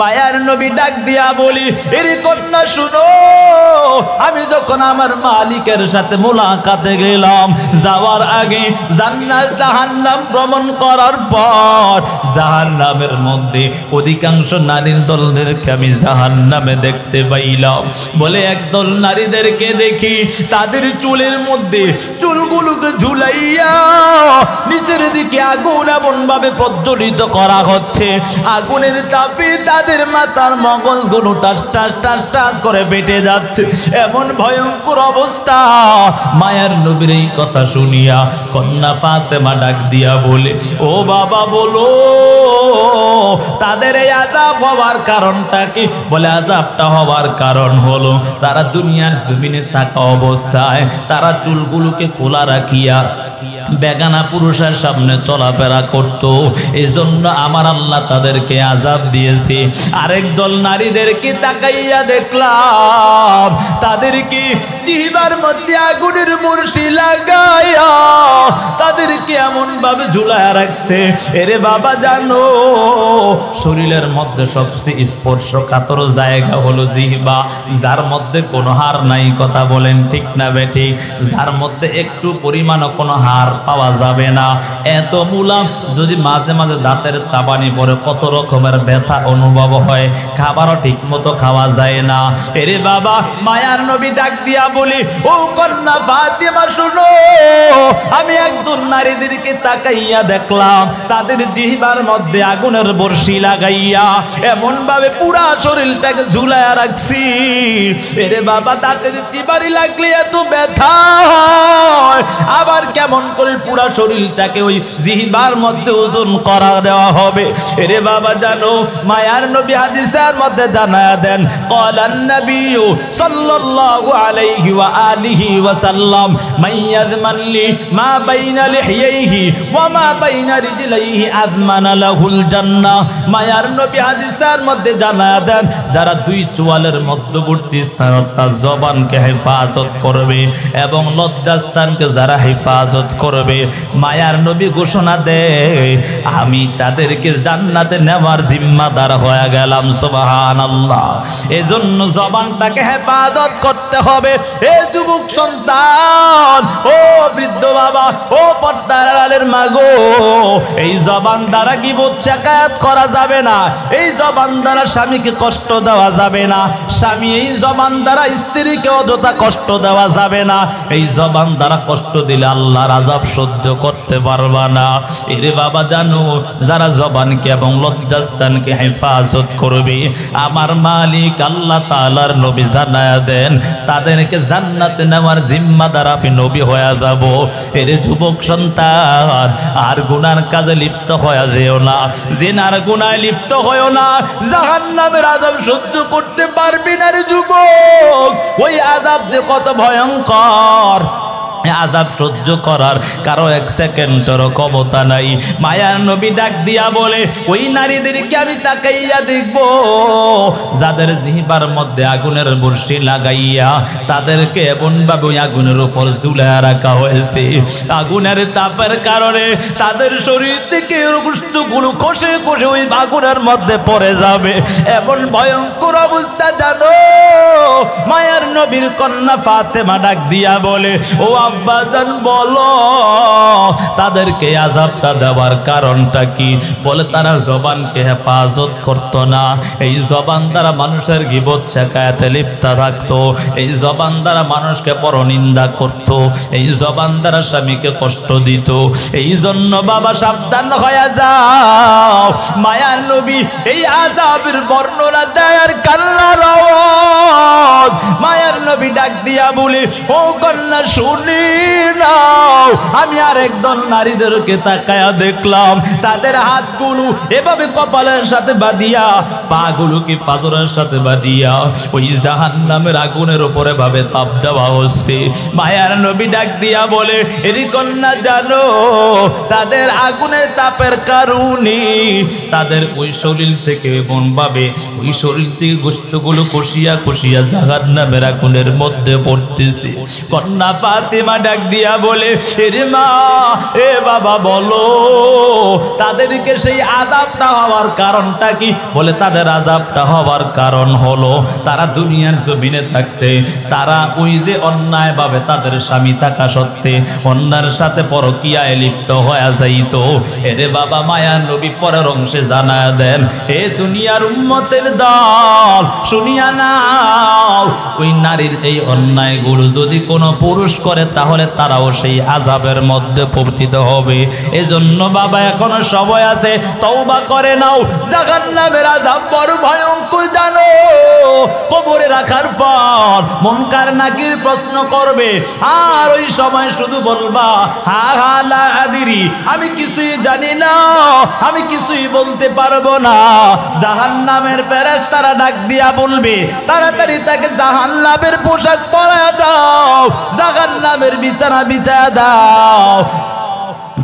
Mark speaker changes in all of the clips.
Speaker 1: মায়ার নবী ডাক দিয়া বলি, এরে কন্যা শুনো, আমি যখন আমার মালিকের সাথে মোলাকাতে গেলাম, যাওয়ার আগে জান্নাত জাহান্নাম ভ্রমণ করার পর জাহান্নামের মধ্যে অধিকাংশ নারীর দলদেরকে আমি জাহান্নামে দেখতে পাইলাম। বলে একদল নারীদেরকে দেখি তাদের চুলের মধ্যে চুলগুলোকে ঝুলাইয়া নিচের দিকে আগুন এমন ভাবে প্রজ্বলিত করা হচ্ছে, আগুনের চাপে তাদের মাথার মগজগুলো টাস টাস টাস টাস করে বেটে যাচ্ছে, এমন ভয়ঙ্কর অবস্থা। মায়ার নবীর এই কথা শুনিয়া কন্যা ফাতেমা ডাক দিয়া বলে, ও বাবা বলো তাদের এই আযাব হওয়ার কারণটা কি? বলে আযাবটা হওয়ার কারণ হলো তারা দুনিয়ার জমিনে থাকা অবস্থায় তারা চুলগুলোকে খোলা রাখিয়া বেগানা পুরুষের সামনে চলাফেরা করত, এজন্য আমার আল্লাহ তাদেরকে আযাব দিয়েছে। আরেক দল নারীদেরকে তাকাইয়া দেখলাম তাদেরকে জিহ্বার মধ্যে আগুনের বর্ষি লাগাইয়া তাদেরকে এমন ভাবে ঝুলাইয়া রাখছে। এরে বাবা জানো, শরীরের মধ্যে সবচেয়ে স্পর্শকাতর জায়গা হলো জিহ্বা, যার মধ্যে কোনো হাড় নাই। কথা বলেন ঠিক না বেঠিক? যার মধ্যে একটু পরিমাণও কোনো হাড় পাওয়া যাবে না। এত মুলাম, যদি মাঝে মাঝে দাঁতের চাবানি পরে কত রকমের ব্যথা অনুভব হয়, খাবারও ঠিক মতো খাওয়া যায় না। এরে বাবা, মায়ার নবী ডাক দিয়া বলি, ও কন্যা ফাতেমা শুনো, আমি একদল নারীদেরকে তাকাইয়া দেখলাম তাদের জিহ্বার মধ্যে আগুনের বর্ষি লাগাইয়া এমন ভাবে পুরা শরীরটাকে ঝুলাইয়া রাখছি। এরে বাবা, তাদের চিবারি লাগলে এত ব্যথা হয়, আবার কেমন করে পুরা শরীরটাকে ওই জিহ্বার মধ্যে ওজন করা দেওয়া হবে? এরে বাবা জানো, মায়ার নবী হাদিসের মধ্যে জানায়া দেন, ক্বালান নবী সাল্লাল্লাহু আলাইহি ওয়া আলিহি ওয়া সাল্লাম, মান ইয়াযমানলি মা বাইনা লিহিয়াইহি ওয়া মা বাইনা রিজলাইহি আযমানা লাহুল জান্নাহ। মায়ার নবী হাদিসের মধ্যে জানায়া দেন, যারা দুই চোয়ালের মধ্যবর্তী স্থান অর্থাৎ জবানকে হেফাজত করবে এবং লজ্জাস্থানকে যারা হেফাজত করবে, মায়ার নবী ঘোষণা দেয় আমি তাদেরকে জান্নাতে নেওয়ার জিম্মাদার হয়ে গেলাম। সুবহানাল্লাহ। এজন্য জবানটাকে হেফাজত করতে হবে। এ যুবক সন্তান, ও বৃদ্ধ বাবা, ও পর্দার আড়ালের মা গো, এই জবান দ্বারা গীবত শিকায়াত করা যাবে না, এই জবান দ্বারা স্বামীকে কষ্ট দেওয়া যাবে না, স্বামী এই জবান দ্বারা স্ত্রীকে অযথা কষ্ট দেওয়া যাবে না, এই জবান দ্বারা কষ্ট দিলে আল্লাহর আযাব সহ্য করতে পারবা না। এরে বাবা জানো, যারা জবানকে এবং লজ্জাস্থানকে হেফাজত করবে, আমার মালিক আল্লাহ তাআলার নবী জানায়া দেন তাদেরকে জান্নাতে নেওয়ার জিম্মাদার আমি নবী হয়ে যাব। এরে যুবক সন্তান, আর গুনার কাজে লিপ্ত হয়ে যেও না, জিনার গুনায় লিপ্ত হয়েও না, জাহান্নামের আযাব সহ্য করতে পারবি না রে যুবক। ওই আযাব যে কত ভয়ঙ্কর, আযাব সহ্য করার কারো এক সেকেন্ডেরও ক্ষমতা নাই। মায়ার নবী ডাক দিয়া বলে, ওই নারীদেরকে আমি তাকাইয়া দেখব যাদের জিহ্বার মধ্যে আগুনের বর্ষি লাগাইয়া তাদেরকে এমন ভাবে ওই আগুনের উপর ঝুলাইয়া রাখা হয়েছে, আগুনের চাপের কারণে তাদের শরীর থেকে গোশতগুলো খসে খসে ওই আগুনের মধ্যে পড়ে যাবে, এমন ভয়ঙ্কর অবস্থা জানো। মায়ার নবীর কন্যা ফাতেমা ডাক দিয়া বলে, ও আব্বাজান বলো তাদেরকে আযাবটা দেওয়ার কারণটা কি? বলে তারা জবানকে হেফাজত করতো না, এই জবান দ্বারা মানুষের গীবত শিকায়াতে লিপ্ত থাকতো, এই জবান দ্বারা মানুষকে পরনিন্দা করত, এই জবান দ্বারা স্বামীকে কষ্ট দিত। এই জন্য বাবা সাবধান হয়ে যাও। মায়ার নবী এই আযাবের বর্ণনা দেয় আর কান্নার আওয়াজ। মায়ার নবী ডাক দিয়া বলে, ও কন্যা শুনি নাও, আমি আর একদল নারীদেরকে তাকায়া দেখলাম তাদের হাতগুলো এভাবে কপালের সাথে বাঁধিয়া, পাগুলোকে পাথরের সাথে বাঁধিয়া ওই জাহান্নামের আগুনের উপরে ভাবে তাপ দেওয়া হচ্ছে। মায়ার নবী ডাক দিয়া বলে, এরি কন্যা জানো, তাদের আগুনের তাপের কারণে তাদের ওই শরীর থেকে এমন ভাবে ওই শরীর থেকে গোশতগুলো কষিয়া কষিয়া জাহান্নামের আগুনের মধ্যে পড়তেছে। কন্যা ফাতেমা মা ডাক দিয়া বলে, এরে মা, এ বাবা বলো তাদেরকে সেই আযাবটা হওয়ার কারণটা কি? বলে তাদের আযাবটা হওয়ার কারণ হলো তারা দুনিয়ার জমিনে থাকতে তারা ওই যে অন্যায়ভাবে তাদের স্বামী থাকা সত্ত্বে অন্যার সাথে পরকীয়ায় লিপ্ত হয়ে যাইত। এরে বাবা মায়া নবী পরের অংশে জানায়া দেন, হে দুনিয়ার উম্মতের দল শুনিয়া নাও, ওই নারীর এই অন্যায়গুলো যদি কোনো পুরুষ করে তাহলে তারাও সেই আযাবের মধ্যে পতিত হবে। এজন্য বাবা এখনো সময় আছে, তওবা করে নাও। জাহান্নামের আযাব বড় ভয়ঙ্কর জানো। কবরে রাখার পর মুনকার নাকির প্রশ্ন করবে, আর ওই সময় শুধু বলবা হা হা লা আদিরি, আমি কিছুই জানি না, আমি কিছুই বলতে পারবো না। জাহান্নামের ফেরেশতারা ডাক দিয়া বলবে, তাড়াতাড়ি তাকে জাহান্নামের পোশাক পরায় দাও, জাহান্নামের বিছানা বিছায়া দাও।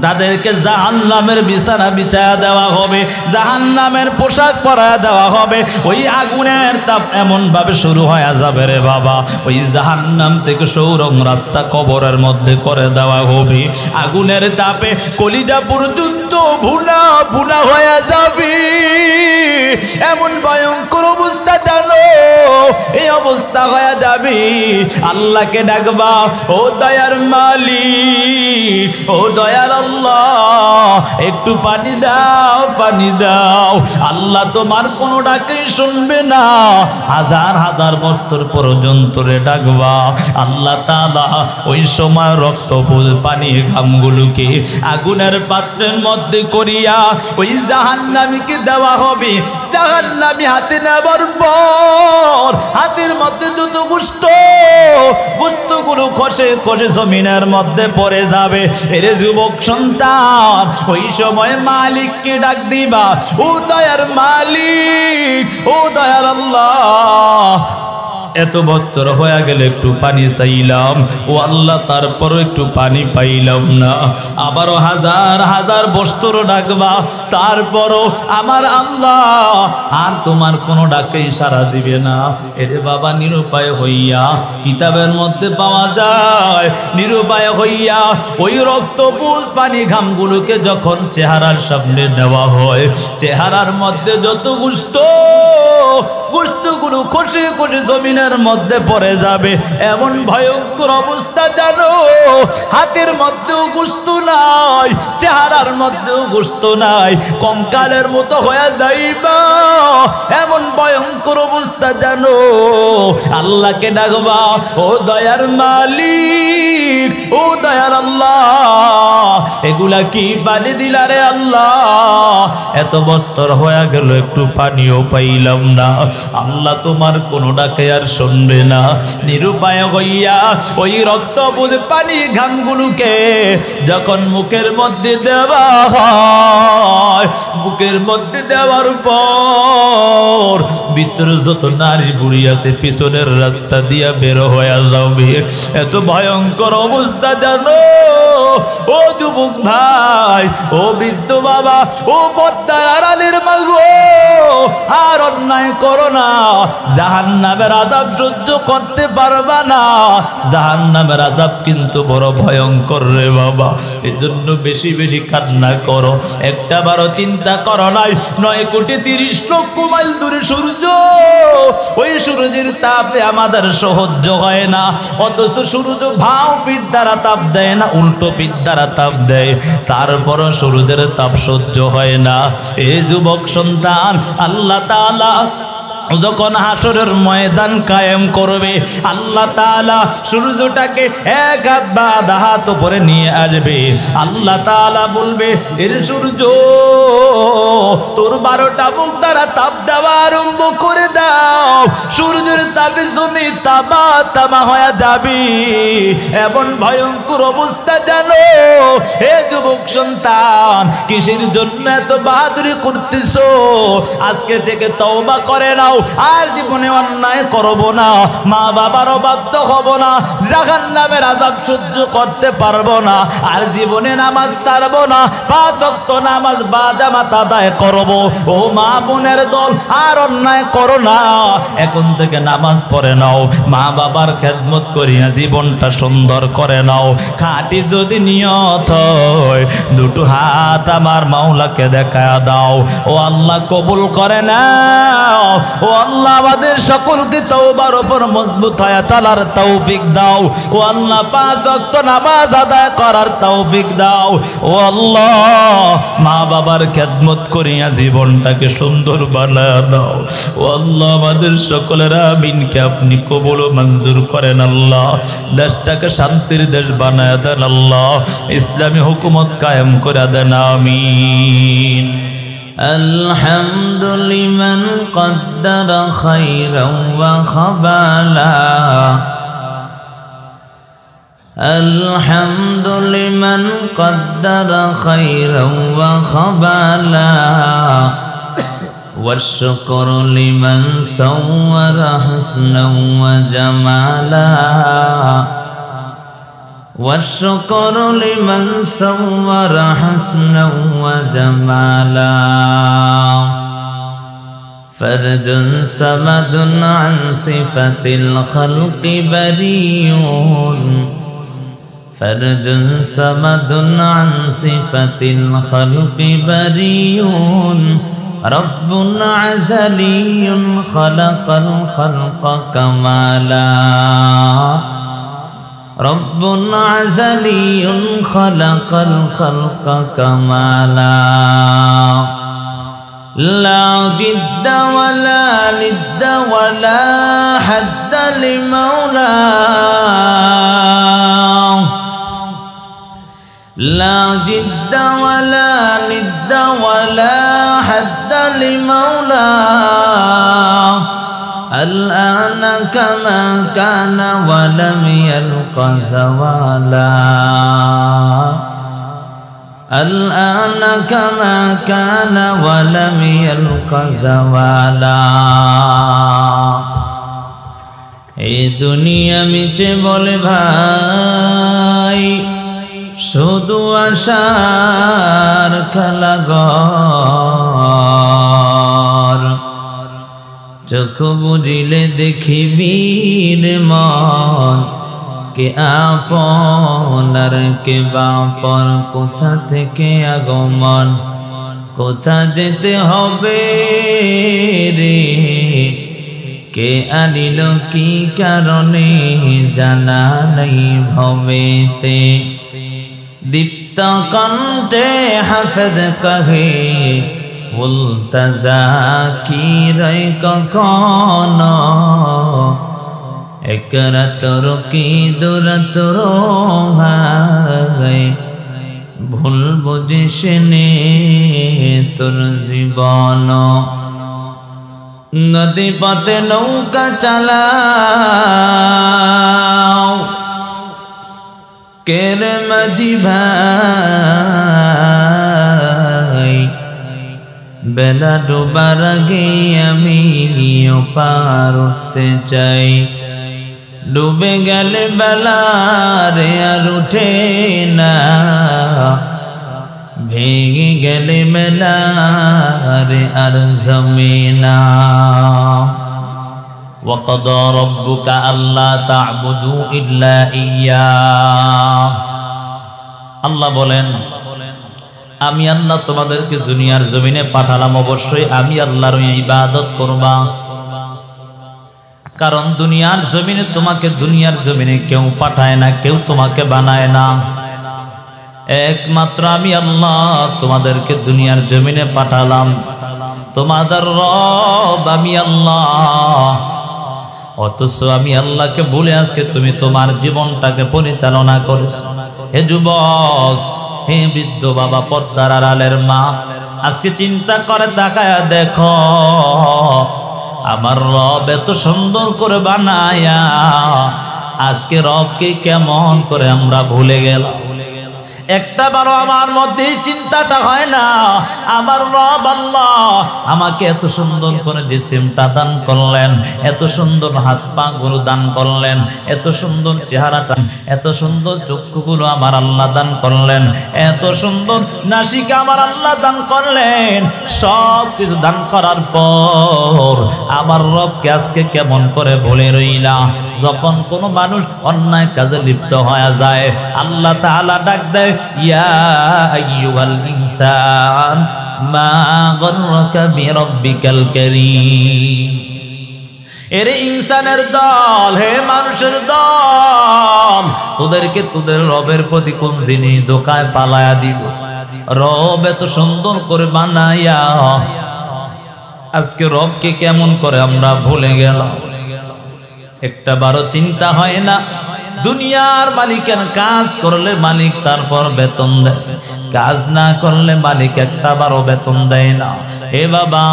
Speaker 1: তাদেরকে জাহান্নামের বিছানা বিছায়া দেওয়া হবে, জাহান্নামের পোশাক পরায়া দেওয়া হবে। ওই আগুনের তাপ এমন ভাবে শুরু হয়ে যাবে রে বাবা, ওই জাহান্নাম থেকে সৌরং রাস্তা কবরের মধ্যে করে দেওয়া হবে। আগুনের তাপে কলিজা পর্যন্ত ভুনা ভুনা হয়ে যাবে। এমন ভয়ঙ্কর অবস্থা জানো, এই অবস্থা হয়ে যাবে। আল্লাহকে ডাকবা, ও দয়ার মালিক, ও দয়ার আল্লাহ, একটু পানি দাও, পানি দাও। আল্লাহ তোমার কোনো ডাকে শুনবে না, হাজার হাজার বছর পর্যন্ত ডাকবা। আল্লাহ তাআলা ওই সময় রক্ত পানি ঘামগুলোকে আগুনের পাত্রের মধ্যে করিয়া ওই জাহান্নামীকে দেওয়া হবে। জাহান্নামী হাতে নেবার পর হাতের মধ্যে যত গোশতগুলো খসে খসে জমিনের মধ্যে পড়ে যাবে। এরে যুবক সন্তান, ওই সময় মালিককে ডাক দিবা, ও দয়ার মালিক, ও দয়ার আল্লাহ, এত বছর হয়ে গেল একটু পানি চাইলাম, ও আল্লাহ তারপরও একটু পানি পাইলাম না। আবারও হাজার হাজার বছর ডাকবা, তারপরও আমার আল্লাহ আর তোমার কোনো ডাকে ইশারা দিবে না। এরে বাবা নিরুপায় হইয়া, কিতাবের মধ্যে পাওয়া যায়, নিরুপায় হইয়া ওই রক্তপুল পানি ঘামগুলোকে যখন চেহারার সামনে নেওয়া হয়, চেহারার মধ্যে যত গোশতগুলো খসে খসে জমিনের মধ্যে পড়ে যাবে। এমন ভয়ঙ্কর অবস্থা জানো, হাতের মধ্যেও গোশত নাই, চেহারার মধ্যেও গোশত নাই, কঙ্কালের মতো হয়ে যাইবা। এমন ভয়ঙ্কর অবস্থা জানো। আল্লাহকে ডাকবা, ও দয়ার মালিক, ও দয়ার আল্লাহ, এগুলা কি পানি দিলা রে আল্লাহ, এত বছর হয়ে গেল একটু পানিও পাইলাম না। আল্লাহ তোমার কোনো ডাকে আর শুনবে না। নিরুপায় হইয়া ওই রক্তপুঞ্জ পানি ঘামগুলোকে যখন মুখের মধ্যে দেওয়া হয়, বুকের মধ্যে দেওয়ার পর ভিতরে যত নারী বুড়ি আছে পিছনের রাস্তা দিয়া বের হয়ে যাবে। এত ভয়ঙ্কর অবস্থা জানো। ও যুবক ভাই, ও বৃদ্ধ বাবা, ও পর্দার আড়ালের মা গো, আর অন্যায় করো না, জাহান্নামের আযাব সহ্য করতে পারবা না। জাহান্নামের আযাব কিন্তু বড় ভয়ঙ্কর রে বাবা। এজন্য বেশি বেশি কান্না করো। একটা বারো চিন্তা করো নাই 9,30,00,000 মাইল দূরে সূর্য, ওই সূর্যের তাপে আমাদের সহ্য হয় না, অথচ সূর্য ভাও পিঠ দ্বারা তাপ দেয় না, উল্টো পিঠ দ্বারা তাপ দেয়, তারপরও সূর্যের তাপ সহ্য হয় না। এ যুবক সন্তান, আল্লাহ তাআলা যখন হাসরের ময়দান কায়েম করবে, আল্লাহ তাআলা সূর্যটাকে এক হাত বা আধা হাত উপরে নিয়ে আসবে। আল্লাহ তাআলা বলবে, এর সূর্য তোর 12টা মুখ দ্বারা তাপ দেওয়া আরম্ভ করে দাও। সূর্যের তাপে জমি তামা তামা হয়ে যাবে। এমন ভয়ঙ্কর অবস্থা জানো। হে যুবক সন্তান, কিসের জন্য এত বাহাদুরি করতেছো? আজকে থেকে তওবা করে নাও। আর জীবনে অন্যায় করব না, মা বাবারও বাধ্য হব না, জাহান্নামের আযাব সহ্য করতে পারবো না, আর জীবনে নামাজ ছাড়ব না, 5 ওয়াক্ত নামাজ বাজামাত আদায় করব। ও মা বোনের দল, আর অন্যায় করো না, এখন থেকে নামাজ পড়ে নাও, মা বাবার খেদমত করিয়া জীবনটা সুন্দর করে নাও। খাঁটি যদি নিয়ত হয়, দুটো হাত আমার মাওলাকে দেখায়া দাও। ও আল্লাহ কবুল করে নাও। ও আল্লাহ আমাদের সকলকে তওবার উপর মজবুত হয়ে চলার তৌফিক দাও। ও আল্লাহ 5 ওয়াক্ত নামাজ আদায় করার তৌফিক দাও। ও আল্লাহ মা বাবার খেদমত করিয়া জীবনটাকে সুন্দর বানায় দাও। ও আল্লাহ আমাদের সকলের আমিনকে আপনি কবুল ও মঞ্জুর করেন আল্লাহ। দেশটাকে শান্তির দেশ বানায় দেন আল্লাহ, ইসলামী হুকুমত কায়েম করে দেন আমিন।
Speaker 2: الحمد لمن قدر خيرا وخبالا الحمد لمن قدر خيرا وخبالا والشكر لمن صور حسنا وجمالا والشكر لمن صور حسنا وجمالا فرد صمد عن صفة الخلق بريء فرد صمد عن صفة الخلق بريء رب عزلي خلق الخلق كمالا رب عزلي خلق الخلق كمالا لا جد ولا لد ولا حد لمولاه لا جد ولا لد ولا حد لمولاه الآن كما كان ولم يلق زوالا الآن كما كان ولم يلق زوالا এই দুনিয়া মিছে বলে ভাই শুধু আশার খেলাঘর চোখ বুঝিলে দেখিবির মন কে আপন আর কে বাপর কোথা থেকে আগমন কোথা যেতে হবে রে কে আনিল কি কারণে জানা নাই ভবেতে দীপ্ত কণ্ঠে হাফেজ কহে মুলতাজাকিরাই কখনো এক রাতর কি দুরাত রোহায় ভুল বুঝিস নে তোর জীবন নদী পথে নৌকা চালাও কের মাঝি ভাই বেলা ডোবার আগে আমি পার উঠতে চাই ডুবে গেলে বেলা রে আর উঠে না ভেঙে গেলে মেলা রে আর জমে না وقضى ربك ألا تعبدوا إلا إياه আল্লাহ বলেন আমি আল্লাহ তোমাদেরকে দুনিয়ার জমিনে পাঠালাম অবশ্যই আমি আল্লাহর ইবাদত করবা কারণ দুনিয়ার জমিনে তোমাকে দুনিয়ার জমিনে কেউ পাঠায় না কেউ তোমাকে বানায় না একমাত্র আমি আল্লাহ তোমাদেরকে দুনিয়ার জমিনে পাঠালাম তোমাদের রব আমি আল্লাহ অথচ আমি আল্লাহকে ভুলে আজকে তুমি তোমার জীবনটাকে পরিচালনা করেছো হে যুবক হে বৃদ্ধ বাবা পর্দার আড়ালের মা আজকে চিন্তা করে তাকায় দেখো আমার রব এত সুন্দর করে বানায়া আজকে রবকে কেমন করে আমরা ভুলে গেলাম
Speaker 1: একটা বারো আমার মধ্যে চিন্তাটা হয় না আমার রব আল্লাহ আমাকে এত সুন্দর করে জিসিমটা দান করলেন, এত সুন্দর হাত পা গুলো দান করলেন, এত সুন্দর চেহারাটা, এত সুন্দর চক্ষুগুলো আমার আল্লাহ দান করলেন, এত সুন্দর নাসিকা আমার আল্লাহ দান করলেন। সব কিছু দান করার পর আমার রবকে আজকে কেমন করে ভুলে রইলা? যখন কোনো মানুষ অন্যায় কাজে লিপ্ত হয়ে যায় আল্লাহ তাআলা ডাক দেয়, ইয়া আইয়ুহাল ইনসান মা গররাকা বিরাব্বিকাল কারীম। এরে ইনসানের দল, হে মানুষের দল, তোদেরকে তোদের রবের প্রতি কোন জিনিস ধোকায় পালায়া দিব? রব এত সুন্দর করে বানাইয়া আজকে রবকে কেমন করে আমরা ভুলে গেলাম? একটা বারো চিন্তা হয় না দুনিয়ার মালিকের কাজ করলে মালিক তারপর বেতন দেয়, কাজ না করলে মালিক একটা বারো বেতন দেয় না। হে বাবা,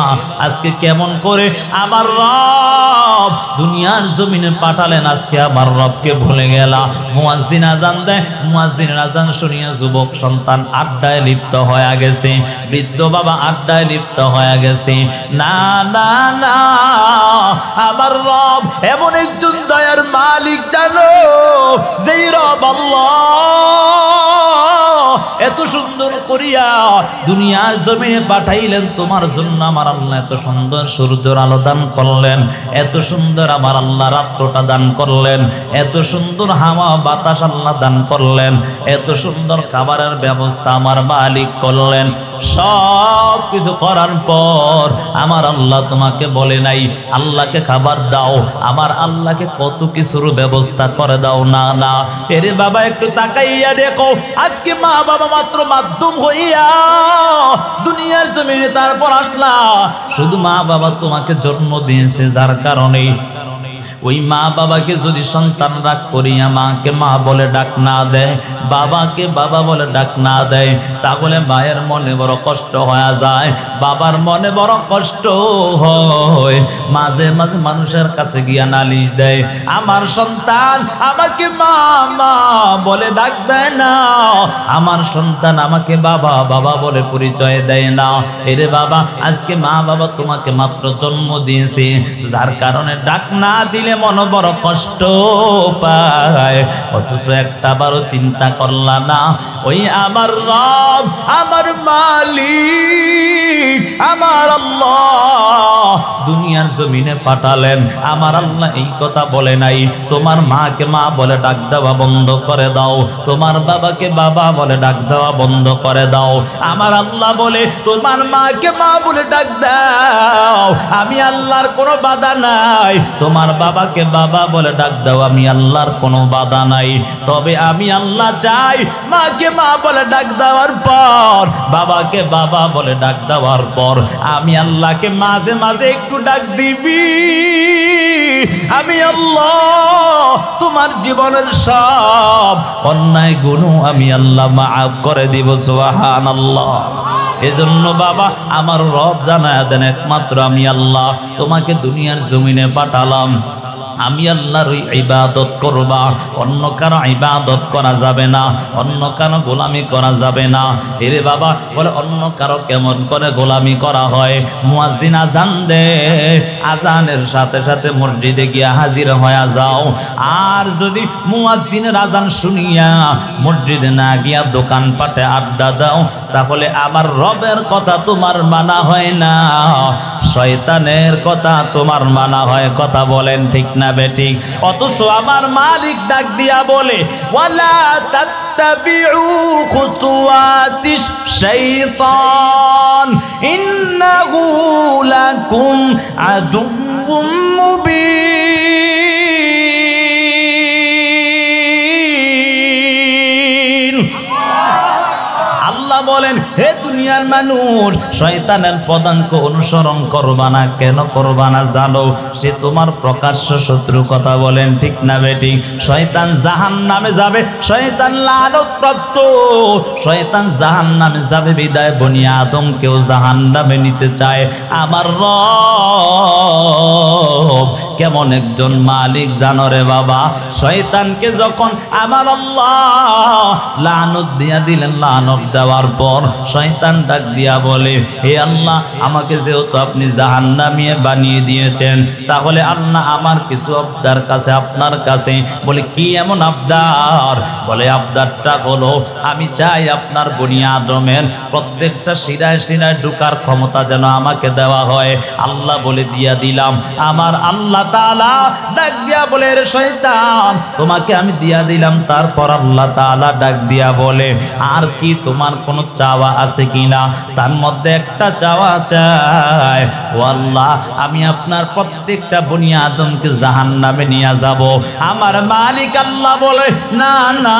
Speaker 1: আজকে কেমন করে আমার রব দুনিয়ার জমিনে পাঠালেন, আজকে আমার রবকে ভুলে গেলা। মুয়াজ্জিন আজান দেয়, মুয়াজ্জিনের আজান শুনিয়া যুবক সন্তান আড্ডায় লিপ্ত হয়ে গেছে, বৃদ্ধ বাবা আড্ডায় লিপ্ত হয়ে গেছে। না না না, আমার রব এমন একজন দয়ার মালিক জানো, যেই রব আল্লাহ এত সুন্দর করিয়া দুনিয়ার জমিনে পাঠাইলেন তোমার জন্য। আমার আল্লাহ এত সুন্দর সূর্যের আলো দান করলেন, এত সুন্দর আমার আল্লাহ রাত্রটা দান করলেন, এত সুন্দর হাওয়া বাতাস আল্লাহ দান করলেন, এত সুন্দর খাবারের ব্যবস্থা আমার মালিক করলেন। সব কিছু করার পর আমার আল্লাহ তোমাকে বলে নাই আল্লাহকে খাবার দাও, আমার আল্লাহকে কত কিছুর ব্যবস্থা করে দাও। না না, এরে বাবা একটু তাকাইয়া দেখো, আজকে মা বাবা মাত্র মাধ্যম হইয়া দুনিয়ার জমিনে তারপর আসলা। শুধু মা বাবা তোমাকে জন্ম দিয়েছে, যার কারণে ওই মা বাবাকে যদি সন্তান রাগ করিয়া মাকে মা বলে ডাক না দেয়, বাবাকে বাবা বলে ডাক না দেয়, তাহলে মায়ের মনে বড় কষ্ট হয়ে যায়, বাবার মনে বড় কষ্ট হয়। মাঝে মাঝে মানুষের কাছে গিয়া নালিশ দেয়, আমার সন্তান আমাকে মা মা বলে ডাক দেয় না, আমার সন্তান আমাকে বাবা বাবা বলে পরিচয় দেয় না। এরে বাবা, আজকে মা বাবা তোমাকে মাত্র জন্ম দিয়েছে, যার কারণে ডাক না দিলে মন বড় কষ্ট পায়। অথচ একটা বারো চিন্তা করলা না, ওই আমার রব আমার মালিক আমার আল্লাহ দুনিয়ার জমিনে পাঠালেন। আমার আল্লাহ এই কথা বলে নাই তোমার মাকে মা বলে ডাক দেওয়া বন্ধ করে দাও, তোমার বাবাকে বাবা বলে ডাক দেওয়া বন্ধ করে দাও। আমার আল্লাহ বলে তোমার মাকে মা বলে ডাক দাও, আমি আল্লাহর কোনো বাধা নাই। তোমার বাবাকে বাবা বলে ডাক দাও, আমি আল্লাহর কোনো বাধা নাই। তবে আমি আল্লাহ চাই মাকে মা বলে ডাক দেওয়ার পর, বাবাকে বাবা বলে ডাক দেওয়ার পর আমি আল্লাহকে মাঝে মাঝে একটু ডাক দিবি। আমি আল্লাহ তোমার জীবনের সব অন্যায় গুণ আমি আল্লাহ মাফ করে দিব। সুবহানাল্লাহ। এজন্য বাবা আমার রব জানায়া দেন, একমাত্র আমি আল্লাহ তোমাকে দুনিয়ার জমিনে পাঠালাম, আমি আল্লাহর ইবাদত করবা, অন্য কারো ইবাদত করা যাবে না, অন্য কারো গোলামি করা যাবে না। এরে বাবা বলে অন্য কারো কেমন করে গোলামি করা হয়? মুয়াজ্জিন আজান দে, আজানের সাথে সাথে মসজিদে গিয়া হাজির হয়ে যাও। আর যদি মুয়াজ্জিনের আজান শুনিয়া মসজিদে না গিয়া দোকানপাটে আড্ডা দাও, তাহলে আমার রবের কথা তোমার মানা হয় না, শয়তানের কথা তোমার মানা হয়। কথা বলেন ঠিক না বেঠিক? অথচ আমার মালিক ডাক দিয়া বলে, ওয়ালা তাত্তাবিউ খুতুওয়াতিশ শাইতান ইন্নাহু লাকুম আদুউম মুবিন। আল্লাহ বলেন, হে দুনিয়ার মানুষ, শয়তানের পদাঙ্ক অনুসরণ করবা না। কেন করবা না জানো? সে তোমার প্রকাশ্য শত্রু। কথা বলেন ঠিক না বেঠিক? শয়তান জাহান্নামে যাবে, শয়তান লানত, শয়তান জাহান্নামে যাবে বিদায় বনি আদমকেও জাহান্নামে নিতে চায়। আমার রব কেমন একজন মালিক জানো রে বাবা। শয়তানকে যখন আমার আল্লাহ লানত দিয়া দিলেন, লানত দেওয়ার পর শয়তান ডাক দিয়া বলে, হে আল্লাহ, আমাকে যেহেতু আপনি জাহান্নামী বানিয়ে দিয়েছেন, তাহলে আল্লাহ আমার কিছু আবদার কাছে আপনার কাছে। বলে কি এমন আবদার? বলে আবদারটা হলো, আমি চাই আপনার বনি আদমের প্রত্যেকটা শিরায় শিরায় ঢুকার ক্ষমতা যেন আমাকে দেওয়া হয়। আল্লাহ বলে দিয়া দিলাম। আমার আল্লাহ তাআলা ডাক দিয়া বলে, রে শয়তান, তোমাকে আমি দিয়া দিলাম। তারপর আল্লাহ তাআলা ডাক দিয়া বলে, আর কি তোমার কোনো চাওয়া আছে কিনা? তার মধ্যে একটা চাওয়া চাই, ও আল্লাহ, আমি আপনার প্রত্যেকটা বনি আদমকে জাহান্নামে নিয়ে যাব। আমার মালিক আল্লাহ বলে, না না,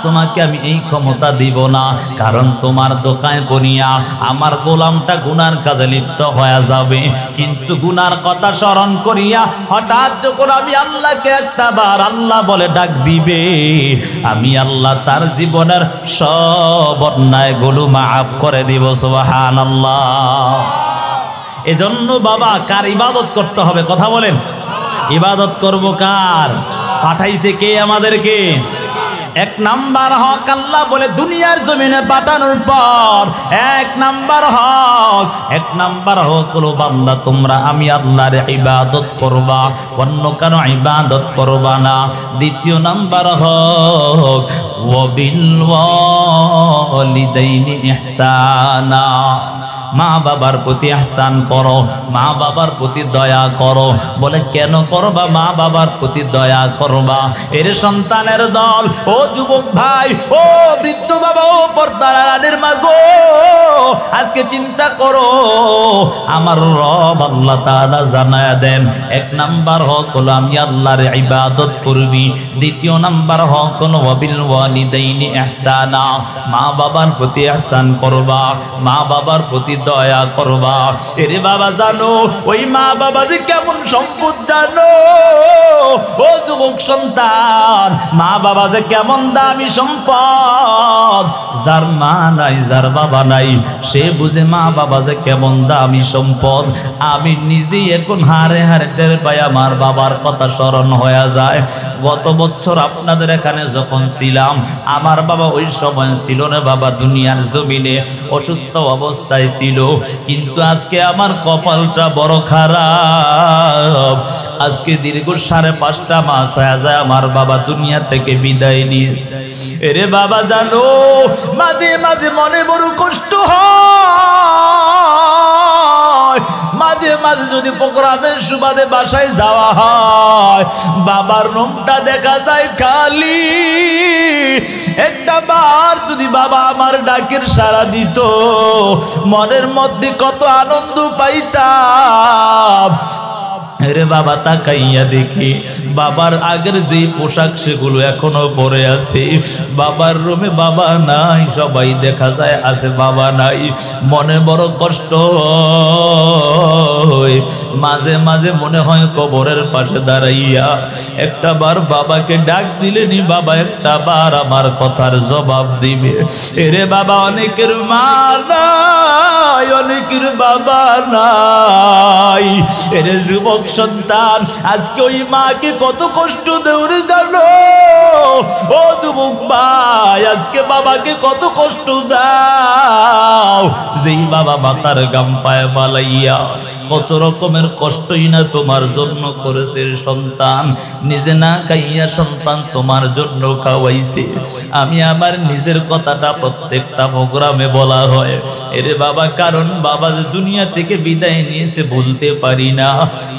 Speaker 1: তোমাকে আমি এই ক্ষমতা দিব না, কারণ তোমার দোকানে বনিয়া আমার গোলামটা গুনার কাজে লিপ্ত হয়ে যাবে। কিন্তু গুনার কথা স্মরণ করিয়া হঠাৎ যখন আমি আল্লাহকে একটা বার আল্লাহ বলে ডাক দিবে, আমি আল্লাহ তার জীবনের সব অন্যায়গুলো মাফ করে দিব। সুবহানাল্লাহ। এজন্য বাবা, কার ইবাদত করতে হবে? কথা বলেন। ইবাদত করব কার? পাঠাইছে কে আমাদেরকে? এক নাম্বার হক আল্লাহ বলে দুনিয়ার জমিনে পাঠানোর পর এক নাম্বার হক হলো বান্দা, তোমরা আমি আল্লাহর ইবাদত করবা, অন্য কারো ইবাদত করবা না। দ্বিতীয় নাম্বার হক ওয়াবিল ওয়ালিদাইনি ইহসানা, মা বাবার প্রতি ইহসান করো, মা বাবার প্রতি দয়া করো। বলে কেন করবা মা বাবার প্রতি দয়া করবা? এর সন্তানের দল, ও যুবক ভাই, ও বৃদ্ধ বাবা, ও পর্দার আড়ালের মা গো, আজকে চিন্তা করো। আমার রব আল্লাহ তাআলা জানায়া দেন, এক নাম্বার হক হলো আমি আল্লাহর ইবাদত করবি। দ্বিতীয় নাম্বার হক হলো ওয়াবিল ওয়ালিদাইনি ইহসানা, মা বাবার প্রতি ইহসান করবা, মা বাবার প্রতি দয়া করবা। এরে বাবা, জানো ওই মা বাবা যে কেমন সম্পদ জানো? ও যুবক সন্তান, মা বাবা যে কেমন দামি সম্পদ। যার মা নাই, যার বাবা নাই, সে বুঝে মা বাবা যে কেমন দামি সম্পদ। আমি নিজেই এখন হারে হারে টের পাই, আমার বাবার কথা স্মরণ হয়ে যায়। গত বছর আপনাদের এখানে যখন ছিলাম, আমার বাবা ওই সময় ছিল না বাবা দুনিয়ার জমিনে, অসুস্থ অবস্থায় ছিল। কিন্তু আজকে আমার কপালটা বড় খারাপ। আজকে দীর্ঘ 5.5 মাস হয়ে যায় আমার বাবা দুনিয়া থেকে বিদায় নিয়ে। এরে বাবা, জানো মাঝে মাঝে মনে বড় কষ্ট হয়। মাঝে মাঝে যদি প্রোগ্রামের সুবাদে বাসায় যাওয়া হয়, বাবার রুমটা দেখা যায় খালি। একটা বার যদি বাবা আমার ডাকের সাড়া দিত, মনের মধ্যে কত আনন্দ পাইতাম। রে বাবা, তাকাইয়া দেখি বাবার আগের যে পোশাক সেগুলো এখনো পরে আছে। বাবার রুমে বাবা নাই, সবাই দেখা যায় আছে, বাবা নাই। মনে বড় কষ্ট হয়। মাঝে মাঝে মনে হয় কবরের পাশে দাঁড়াইয়া একটা বার বাবাকে ডাক দিলেনি, বাবা একটা বার আমার কথার জবাব দিবে। এরে বাবা, অনেকের মা নাই, অনেকের বাবা নাই। এরে যুবক সন্তান, আজকে ওই মাকে কত কষ্ট দেওরে জানো? ও যুবক ভাই, আজকে বাবাকে কত কষ্ট দাও। যেই বাবা মাতার গাম পায়ে বালাইয়া কত রকমের কষ্টই না তোমার জন্য করেছে। সন্তান নিজে না খাইয়া সন্তান তোমার জন্য খাওয়াইছে। আমি আমার নিজের কথাটা প্রত্যেকটা প্রোগ্রামে বলা হয়। এরে বাবা, কারণ বাবা যে দুনিয়া থেকে বিদায় নিয়েছে বলতে পারি না।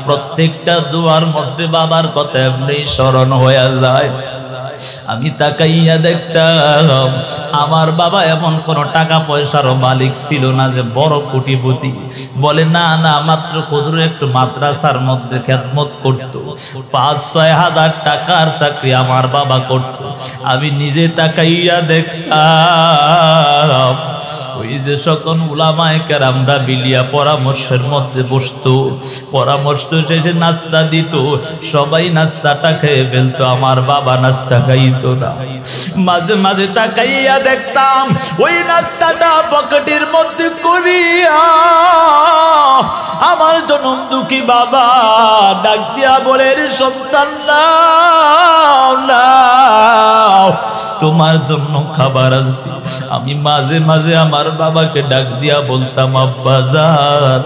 Speaker 1: প্রত্যেকটা দুয়ার মধ্যে বাবার কথা এমনি স্মরণ হয়ে যায়। আমি তাকাইয়া দেখতাম আমার বাবা এমন কোনো টাকা পয়সারও মালিক ছিল না যে বড় কোটিপতি। বলে না না, মাত্র কদর একটু মাদ্রাসার মধ্যে খেদমত করত। 5-6 হাজার টাকার চাকরি আমার বাবা করত। আমি নিজে তাকাইয়া দেখতাম
Speaker 2: ওই যে সকল উলামায়ে কেরামরা মিলিয়া পরামর্শের মধ্যে বসতো, পরামর্শ শেষে নাস্তা দিত, সবাই নাস্তাটা খেয়ে ফেলতো, আমার বাবা নাস্তা খাইতো না। মাঝে মাঝে তাকাইয়া দেখতাম ওই নাস্তাটা পকেটের মধ্যে করিয়া আমার জনম দুঃখী বাবা ডাক দিয়া বলে, রে সন্তান নাও নাও, তোমার জন্য খাবার আনছি। আমি মাঝে মাঝে আমার বাবাকে ডাক দিয়া বলতাম, আব্বা জান